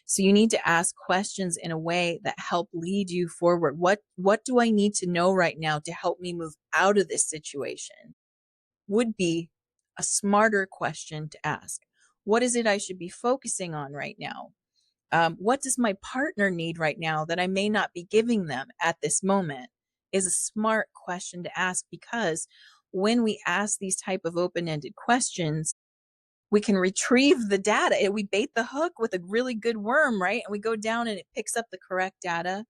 So you need to ask questions in a way that help lead you forward. What do I need to know right now to help me move out of this situation? Would be a smarter question to ask. What is it I should be focusing on right now? What does my partner need right now that I may not be giving them at this moment? Is a smart question to ask, because when we ask these type of open-ended questions, we can retrieve the data. We bait the hook with a really good worm, right? And we go down and it picks up the correct data,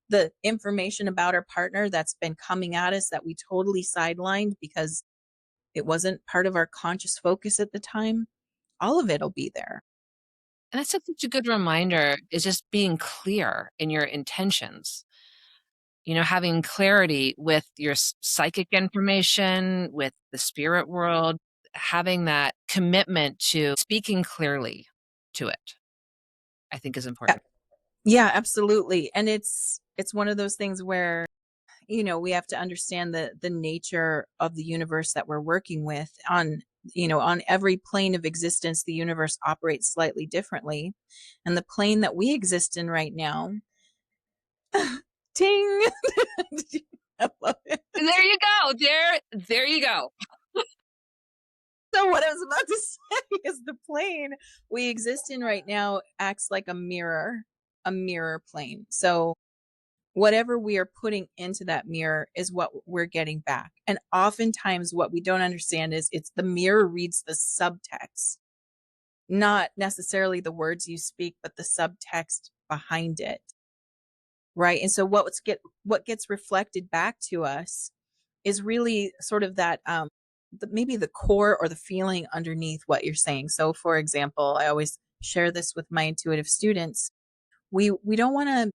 the information about our partner that's been coming at us that we totally sidelined because it wasn't part of our conscious focus at the time. All of it'll be there. And that's such a good reminder, is just being clear in your intentions. Having clarity with your psychic information, with the spirit world, having that commitment to speaking clearly to it, I think is important. Yeah, absolutely. And it's one of those things where, we have to understand the nature of the universe that we're working with. On every plane of existence, the universe operates slightly differently. And the plane that we exist in right now, ting. I love it. There you go. There you go. So what I was about to say is the plane we exist in right now acts like a mirror plane. So whatever we are putting into that mirror is what we're getting back. And oftentimes what we don't understand is it's the mirror reads the subtext, not necessarily the words you speak, but the subtext behind it. Right. And so what gets reflected back to us is really sort of that, maybe the core or the feeling underneath what you're saying. So for example, I always share this with my intuitive students. We want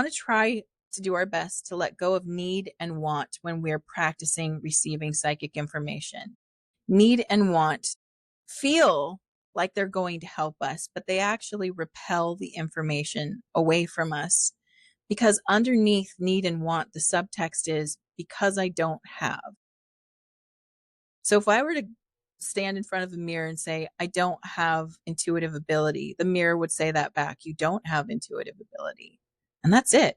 to try to do our best to let go of need and want when we're practicing receiving psychic information. Need and want feel like they're going to help us, but they actually repel the information away from us, because underneath need and want, the subtext is because I don't have. So if I were to stand in front of a mirror and say, I don't have intuitive ability, the mirror would say that back. You don't have intuitive ability. And that's it.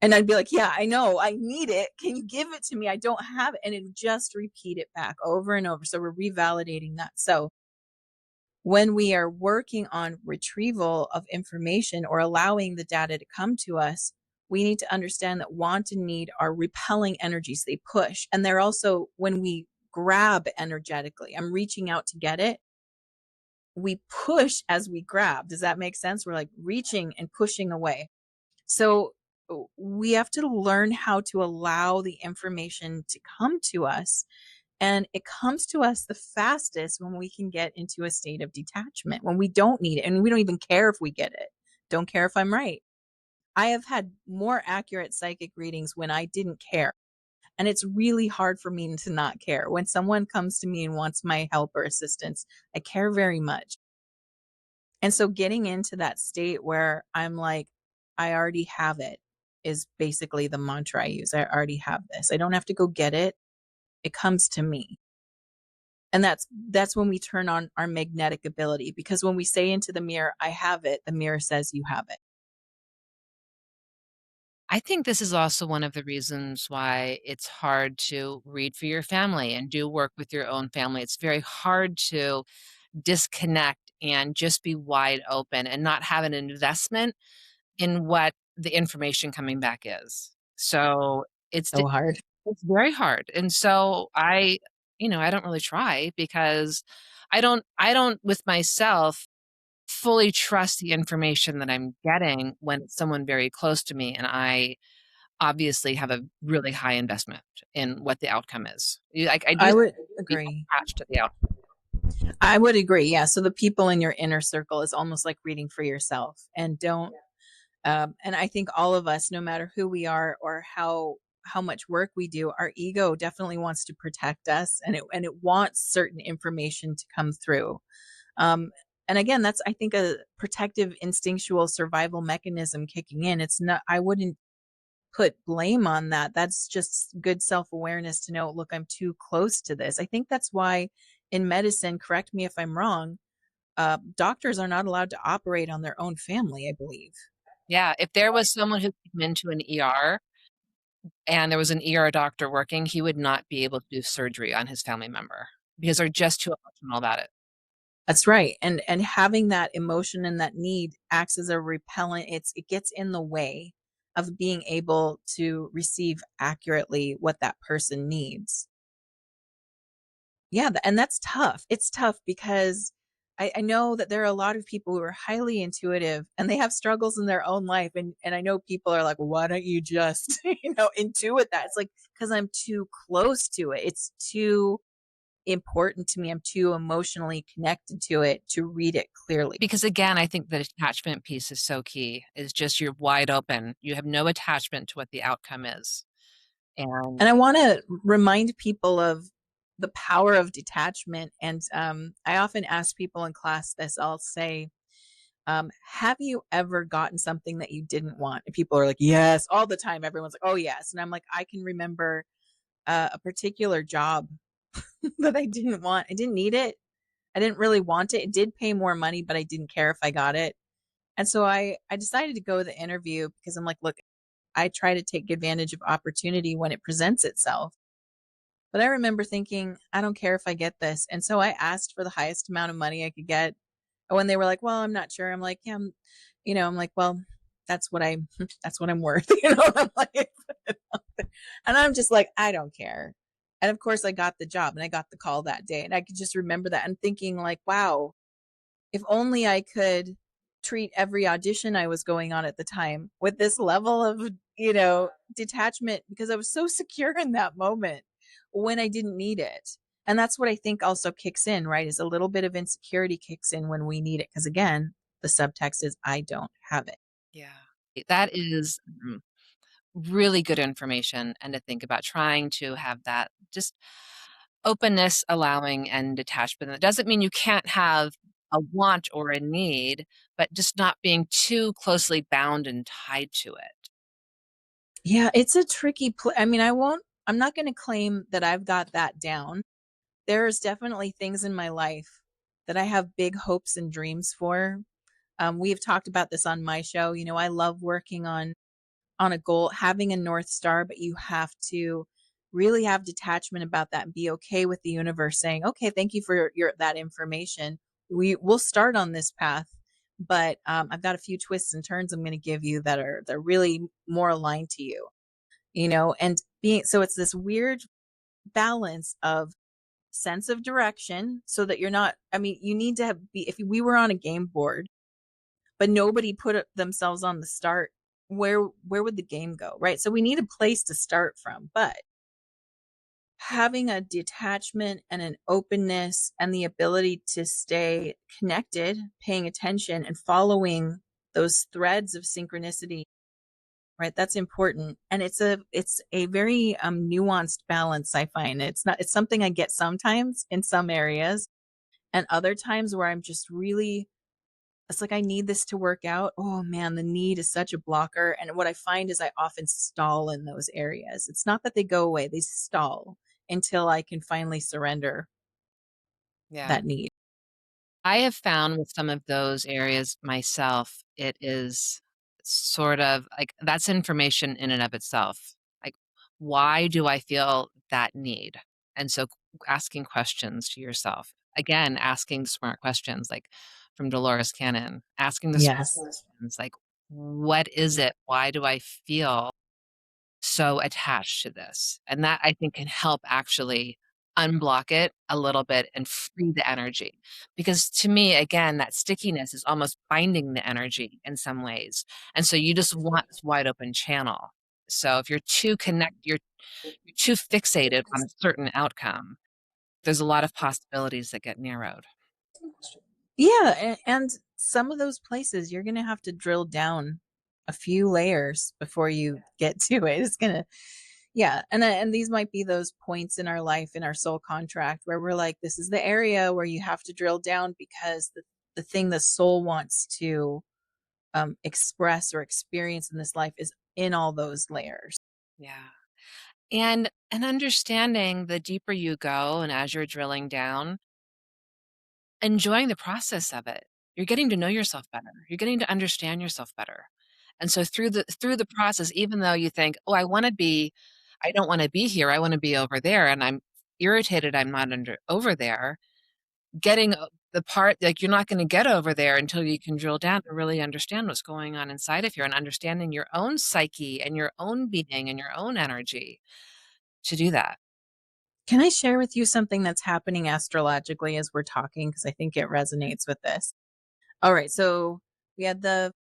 And I'd be like, yeah, I know, I need it. Can you give it to me? I don't have it. And it would just repeat it back over and over. So we're revalidating that. So When we are working on retrieval of information or allowing the data to come to us, we need to understand that want and need are repelling energies. They push. And they're also, when we grab energetically, I'm reaching out to get it, we push as we grab. Does that make sense? We're like reaching and pushing away. So we have to learn how to allow the information to come to us. And it comes to us the fastest when we can get into a state of detachment, when we don't need it. And we don't even care if we get it. Don't care if I'm right. I have had more accurate psychic readings when I didn't care. And it's really hard for me to not care. When someone comes to me and wants my help or assistance, I care very much. And so getting into that state where I'm like, I already have it is basically the mantra I use. I already have this. I don't have to go get it. It comes to me. And that's when we turn on our magnetic ability, because when we say into the mirror, I have it, the mirror says you have it. I think this is also one of the reasons why it's hard to read for your family and do work with your own family. It's very hard to disconnect and just be wide open and not have an investment in what the information coming back is. So So hard. it's very hard. And so I don't really try because I don't with myself fully trust the information that I'm getting when it's someone very close to me and I obviously have a really high investment in what the outcome is. Like I do I would be agree. attached to the outcome. I would agree. Yeah. So the people in your inner circle is almost like reading for yourself. And don't and I think all of us, no matter who we are or how much work we do, our ego definitely wants to protect us, and it wants certain information to come through. Um, and again, that's, I think, a protective instinctual survival mechanism kicking in. It's not, I wouldn't put blame on that. That's just good self-awareness to know, look, I'm too close to this. I think that's why in medicine, correct me if I'm wrong, doctors are not allowed to operate on their own family, I believe. Yeah, if there was someone who came into an ER and there was an ER doctor working, he would not be able to do surgery on his family member because they're just too emotional about it. That's right. And having that emotion and that need acts as a repellent. It gets in the way of being able to receive accurately what that person needs. Yeah, and that's tough. It's tough because I know that there are a lot of people who are highly intuitive and they have struggles in their own life. And I know people are like, well, why don't you just, intuit that? It's like, because I'm too close to it. It's too important to me. I'm too emotionally connected to it to read it clearly. Because again, I think the attachment piece is so key, is just you're wide open. You have no attachment to what the outcome is. And And I want to remind people of the power of detachment. And I often ask people in class this. I'll say, have you ever gotten something that you didn't want? And people are like, yes, all the time. Everyone's like, oh, yes. And I'm like, I can remember a particular job that I didn't want. I didn't need it. I didn't really want it. It did pay more money, but I didn't care if I got it. And so I decided to go to the interview because I'm like, look, I try to take advantage of opportunity when it presents itself. But I remember thinking, I don't care if I get this. And so I asked for the highest amount of money I could get. And when they were like, well, I'm not sure. I'm like, yeah, I'm like, well, that's what that's what I'm worth. I'm like, and I'm just like, I don't care. And of course I got the job and I got the call that day. And I could just remember that and thinking like, wow, if only I could treat every audition I was going on at the time with this level of, detachment, because I was so secure in that moment when I didn't need it. And that's what I think also kicks in, right? Is a little bit of insecurity kicks in when we need it. Because again, the subtext is, I don't have it. yeah, that is really good information and to think about trying to have that just openness, allowing, and detachment. That doesn't mean you can't have a want or a need, but just not being too closely bound and tied to it. Yeah, it's a tricky I mean, I'm not going to claim that I've got that down. There's definitely things in my life that I have big hopes and dreams for. We have talked about this on my show. I love working on a goal, having a North Star, but you have to really have detachment about that and be okay with the universe saying, okay, thank you for that information. we'll start on this path, but I've got a few twists and turns I'm going to give you that are really more aligned to you, and being so it's this weird balance of sense of direction so that you're not, I mean, you need to be, if we were on a game board, but nobody put themselves on the start, where would the game go, right? So we need a place to start from, but having a detachment and an openness and the ability to stay connected, paying attention and following those threads of synchronicity, right? That's important. And it's a very nuanced balance, I find. It's something I get sometimes in some areas, and other times where I'm just really, it's like I need this to work out. Oh man, the need is such a blocker. And what I find is I often stall in those areas. It's not that they go away, they stall until I can finally surrender Yeah. that need. I have found with some of those areas myself, it is sort of like that's information in and of itself. Like, why do I feel that need? And so asking questions to yourself. Again, asking smart questions like from Dolores Cannon, asking the smart Yes. questions like, what is it? Why do I feel so attached to this? And that I think can help actually unblock it a little bit and free the energy. Because to me, again, that stickiness is almost binding the energy in some ways. And so you just want this wide open channel. So if you're too fixated on a certain outcome, there's a lot of possibilities that get narrowed. Yeah, and some of those places you're gonna have to drill down a few layers before you get to it. It's gonna, yeah, and these might be those points in our life, in our soul contract, where we're like, this is the area where you have to drill down because the thing the soul wants to express or experience in this life is in all those layers. Yeah. And understanding the deeper you go and as you're drilling down, enjoying the process of it. You're getting to know yourself better. You're getting to understand yourself better. And so through the process, even though you think, "Oh, I don't wanna be here, I wanna be over there, and I'm irritated I'm not over there," getting the part like, you're not gonna get over there until you can drill down to really understand what's going on inside of you and understanding your own psyche and your own being and your own energy to do that. Can I share with you something that's happening astrologically as we're talking? Because I think it resonates with this. All right, so we had the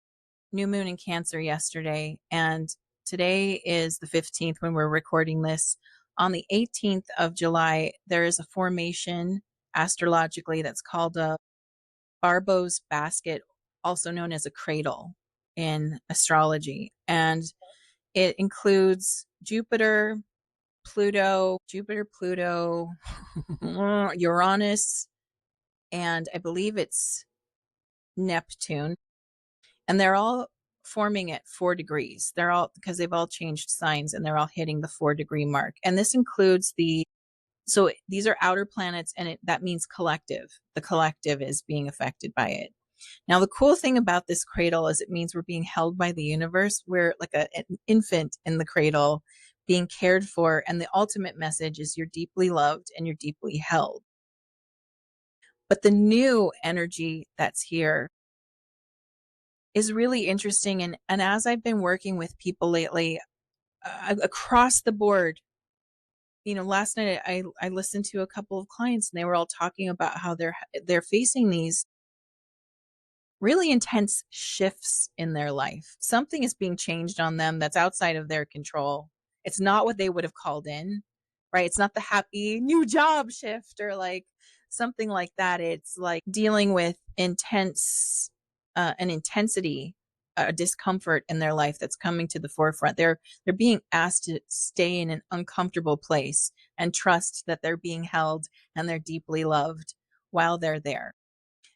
new moon in Cancer yesterday, and today is the 15th when we're recording this. On the 18th of July, there is a formation astrologically that's called a Barbo's basket, also known as a cradle in astrology. And it includes Jupiter, Pluto, Uranus, and I believe it's Neptune. And they're all forming at 4 degrees. They're all, because they've all changed signs and they're all hitting the 4 degree mark. And this includes so these are outer planets, and that means collective. The collective is being affected by it. Now, the cool thing about this cradle is it means we're being held by the universe. We're like an infant in the cradle being cared for. And the ultimate message is you're deeply loved and you're deeply held. But the new energy that's here is really interesting. And as I've been working with people lately, across the board, last night I listened to a couple of clients, and they were all talking about how they're facing these really intense shifts in their life. Something is being changed on them that's outside of their control. It's not what they would have called in, right? It's not the happy new job shift or like something like that. It's like dealing with an intensity, a discomfort in their life that's coming to the forefront. They're being asked to stay in an uncomfortable place and trust that they're being held and they're deeply loved while they're there.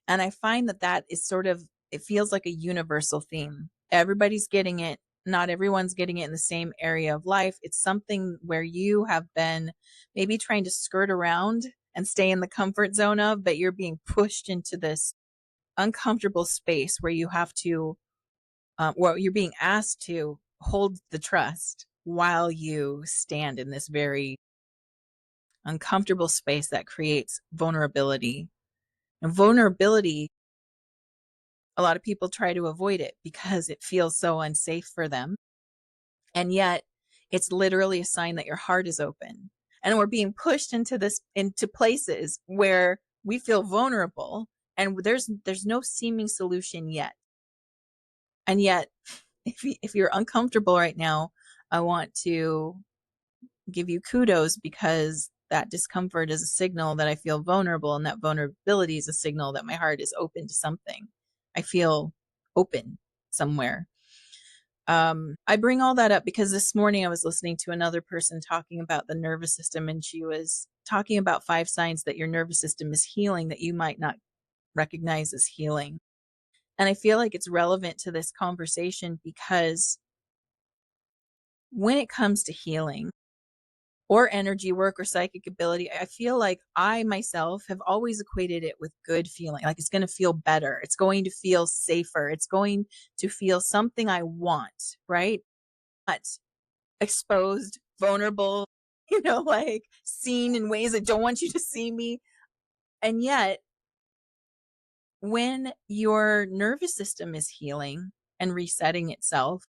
And I find that is sort of, it feels like a universal theme. Everybody's getting it. Not everyone's getting it in the same area of life. It's something where you have been maybe trying to skirt around and stay in the comfort zone of, but you're being pushed into this uncomfortable space where you have to, well, you're being asked to hold the trust while you stand in this very uncomfortable space that creates vulnerability And vulnerability, a lot of people try to avoid it because it feels so unsafe for them. And yet it's literally a sign that your heart is open. And we're being pushed into places where we feel vulnerable and there's no seeming solution yet. And yet if you're uncomfortable right now, I want to give you kudos, because that discomfort is a signal that I feel vulnerable, and that vulnerability is a signal that my heart is open to something. I feel open somewhere. I bring all that up because this morning I was listening to another person talking about the nervous system, and she was talking about 5 signs that your nervous system is healing that you might not recognize as healing. And I feel like it's relevant to this conversation because when it comes to healing or energy work or psychic ability, I feel like I myself have always equated it with good feeling. Like it's going to feel better. It's going to feel safer. It's going to feel something I want, right? Not exposed, vulnerable, like seen in ways I don't want you to see me. And yet, when your nervous system is healing and resetting itself,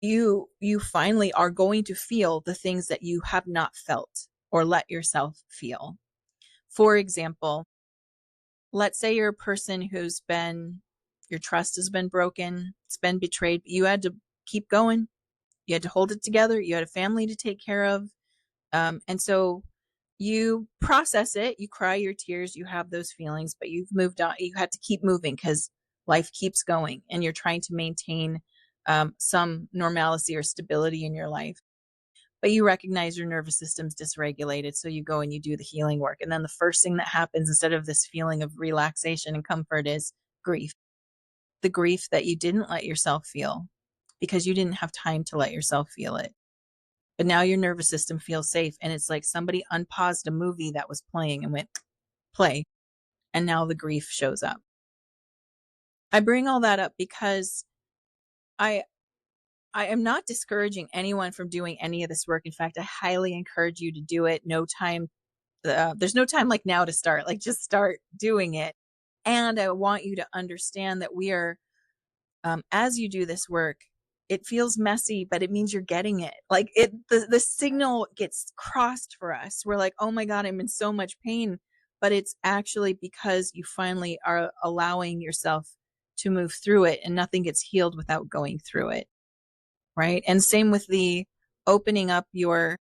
you finally are going to feel the things that you have not felt or let yourself feel. For example, let's say you're a person your trust has been broken, it's been betrayed, but you had to keep going. You had to hold it together. You had a family to take care of. And so you process it, you cry your tears, you have those feelings, but you've moved on. You had to keep moving because life keeps going and you're trying to maintain some normalcy or stability in your life. But you recognize your nervous system's dysregulated. So you go and you do the healing work. And then the first thing that happens, instead of this feeling of relaxation and comfort, is grief. The grief that you didn't let yourself feel because you didn't have time to let yourself feel it. But now your nervous system feels safe. And it's like somebody unpaused a movie that was playing and went, play. And now the grief shows up. I bring all that up because I I am not discouraging anyone from doing any of this work. In fact, I highly encourage you to do it. There's no time like now to start. Like just start doing it. And I want you to understand that we are, as you do this work, it feels messy, but it means you're getting it. Like the signal gets crossed for us. We're like, oh my God, I'm in so much pain. But it's actually because you finally are allowing yourself to move through it, and nothing gets healed without going through it. Right. And same with the opening up your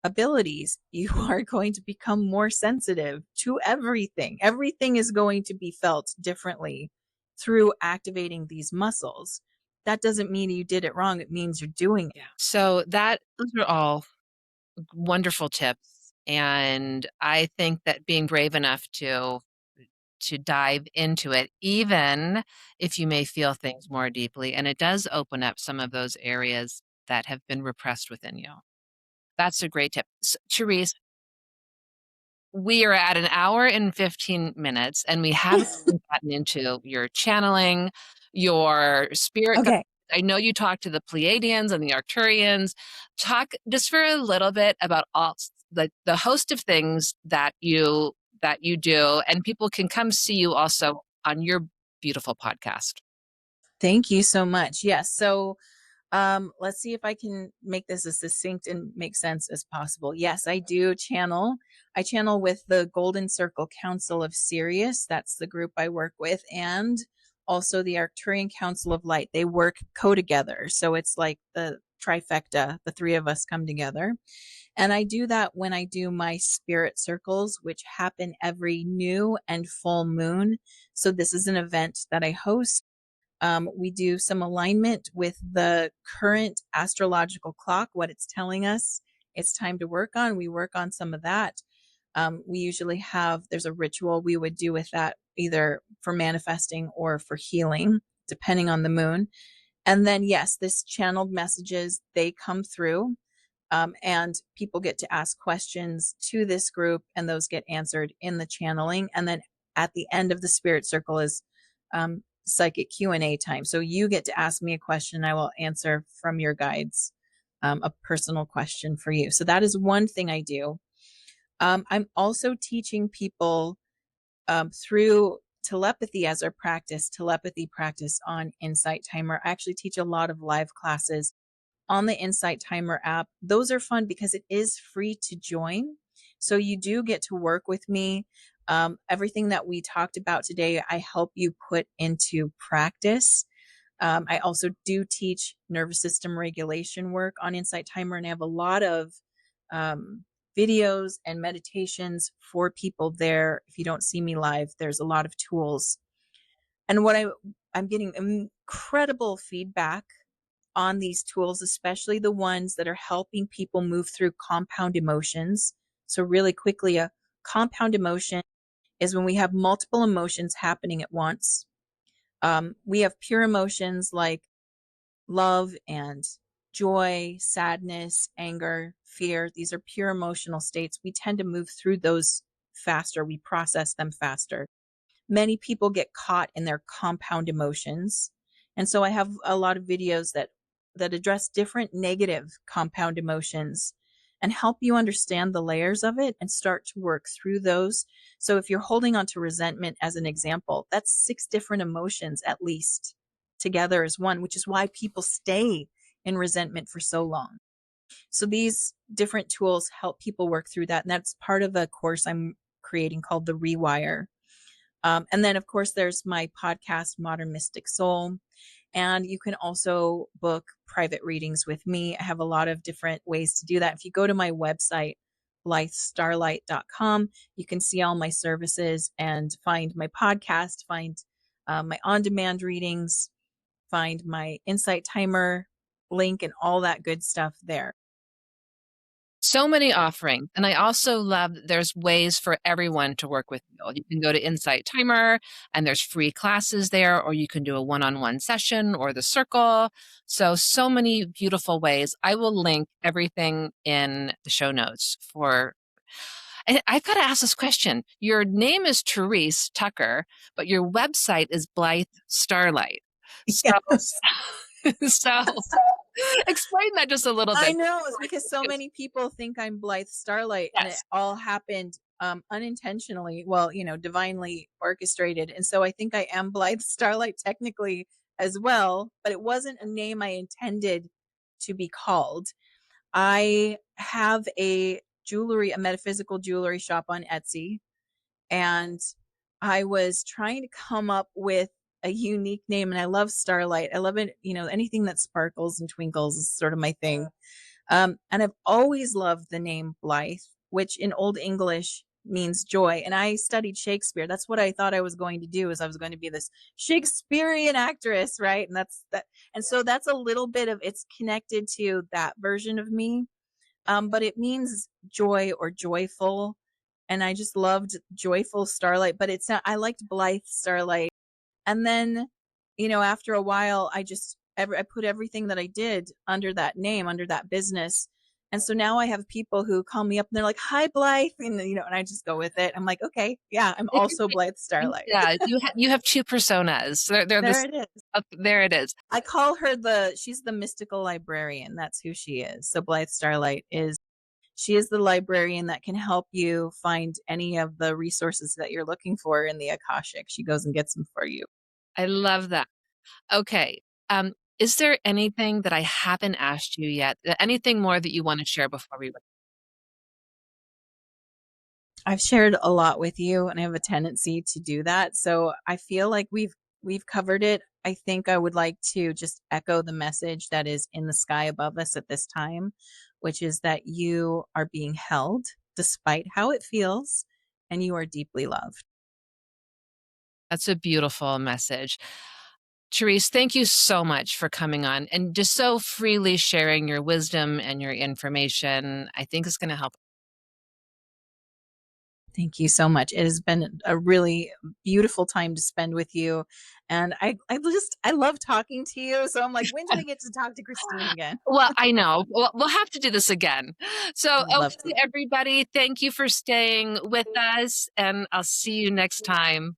abilities. You are going to become more sensitive to everything. Everything is going to be felt differently through activating these muscles. That doesn't mean you did it wrong. It means you're doing it. So those are all wonderful tips. And I think that being brave enough to dive into it, even if you may feel things more deeply, and it does open up some of those areas that have been repressed within you. That's a great tip. Therese, we are at an hour and 15 minutes, and we haven't even gotten into your channeling, your spirit. Okay. I know you talked to the Pleiadians and the Arcturians. Talk just for a little bit about all the host of things that you do, and people can come see you also on your beautiful podcast. Thank you so much. Yes. So let's see if I can make this as succinct and make sense as possible. Yes, I do channel. I channel with the Golden Circle Council of Sirius. That's the group I work with. And also the Arcturian Council of Light. They work co-together. So it's like the trifecta. The 3 of us come together. And I do that when I do my spirit circles, which happen every new and full moon. So this is an event that I host. We do some alignment with the current astrological clock, what it's telling us it's time to work on. We work on some of that. We usually there's a ritual we would do with that, either for manifesting or for healing, depending on the moon. And then, yes, this channeled messages, they come through. And people get to ask questions to this group, and those get answered in the channeling. And then at the end of the spirit circle is psychic Q&A time. So you get to ask me a question. I will answer from your guides a personal question for you. So that is one thing I do. I'm also teaching people through telepathy as our telepathy practice on Insight Timer. I actually teach a lot of live classes on the Insight Timer app. Those are fun because it is free to join. So you do get to work with me. Everything that we talked about today, I help you put into practice. I also do teach nervous system regulation work on Insight Timer, and I have a lot of videos and meditations for people there. If you don't see me live, there's a lot of tools. And I'm getting incredible feedback on these tools, especially the ones that are helping people move through compound emotions. So really quickly, a compound emotion is when we have multiple emotions happening at once. We have pure emotions like love and joy, sadness, anger, fear. These are pure emotional states. We tend to move through those faster. We process them faster. Many people get caught in their compound emotions. And so I have a lot of videos that address different negative compound emotions and help you understand the layers of it and start to work through those. So if you're holding on to resentment as an example, that's 6 different emotions at least together as one, which is why people stay in resentment for so long. So these different tools help people work through that. And that's part of a course I'm creating called The Rewire. And then, of course, there's my podcast, Modern Mystic Soul. And you can also book private readings with me. I have a lot of different ways to do that. If you go to my website, blythestarlight.com, you can see all my services and find my podcast, find my on-demand readings, find my Insight Timer link and all that good stuff there. So many offerings. And I also love that there's ways for everyone to work with you. You can go to Insight Timer and there's free classes there, or you can do a one-on-one session or the circle. So many beautiful ways. I will link everything in the show notes for. And I've got to ask this question. Your name is Therese Tucker, but your website is Blythe Starlight. So, Yes. so explain that just a little bit. I know, it's because so many people think I'm Blythe Starlight, and it Yes. all happened unintentionally, well, divinely orchestrated. And so I think I am Blythe Starlight technically as well, but it wasn't a name I intended to be called. I have a metaphysical jewelry shop on Etsy, and I was trying to come up with a unique name, and I love Starlight. I love it, anything that sparkles and twinkles is sort of my thing. And I've always loved the name Blythe, which in Old English means joy. And I studied Shakespeare. That's what I thought I was going to do, is I was going to be this Shakespearean actress, right? And that's that. And so that's a little bit of, it's connected to that version of me. But it means joy or joyful. And I just loved joyful Starlight, but it's not, I liked Blythe Starlight. And then, after a while, I put everything that I did under that name, under that business. And so now I have people who call me up and they're like, "Hi, Blythe." And, and I just go with it. I'm like, okay, yeah, I'm also Blythe Starlight. Yeah, you have 2 personas. They're There it is. there it is. I call her she's the mystical librarian. That's who she is. So Blythe Starlight she is the librarian that can help you find any of the resources that you're looking for in the Akashic. She goes and gets them for you. I love that. Okay. Is there anything that I haven't asked you yet? Anything more that you want to share before we? I've shared a lot with you, and I have a tendency to do that. So I feel like we've covered it. I think I would like to just echo the message that is in the sky above us at this time, which is that you are being held despite how it feels, and you are deeply loved. That's a beautiful message. Therese, thank you so much for coming on and just so freely sharing your wisdom and your information. I think it's going to help. Thank you so much. It has been a really beautiful time to spend with you. And I love talking to you. So I'm like, when do I get to talk to Christine again? Well, I know. We'll have to do this again. So, I'd love okay, to. everybody, thank you for staying with us, and I'll see you next time.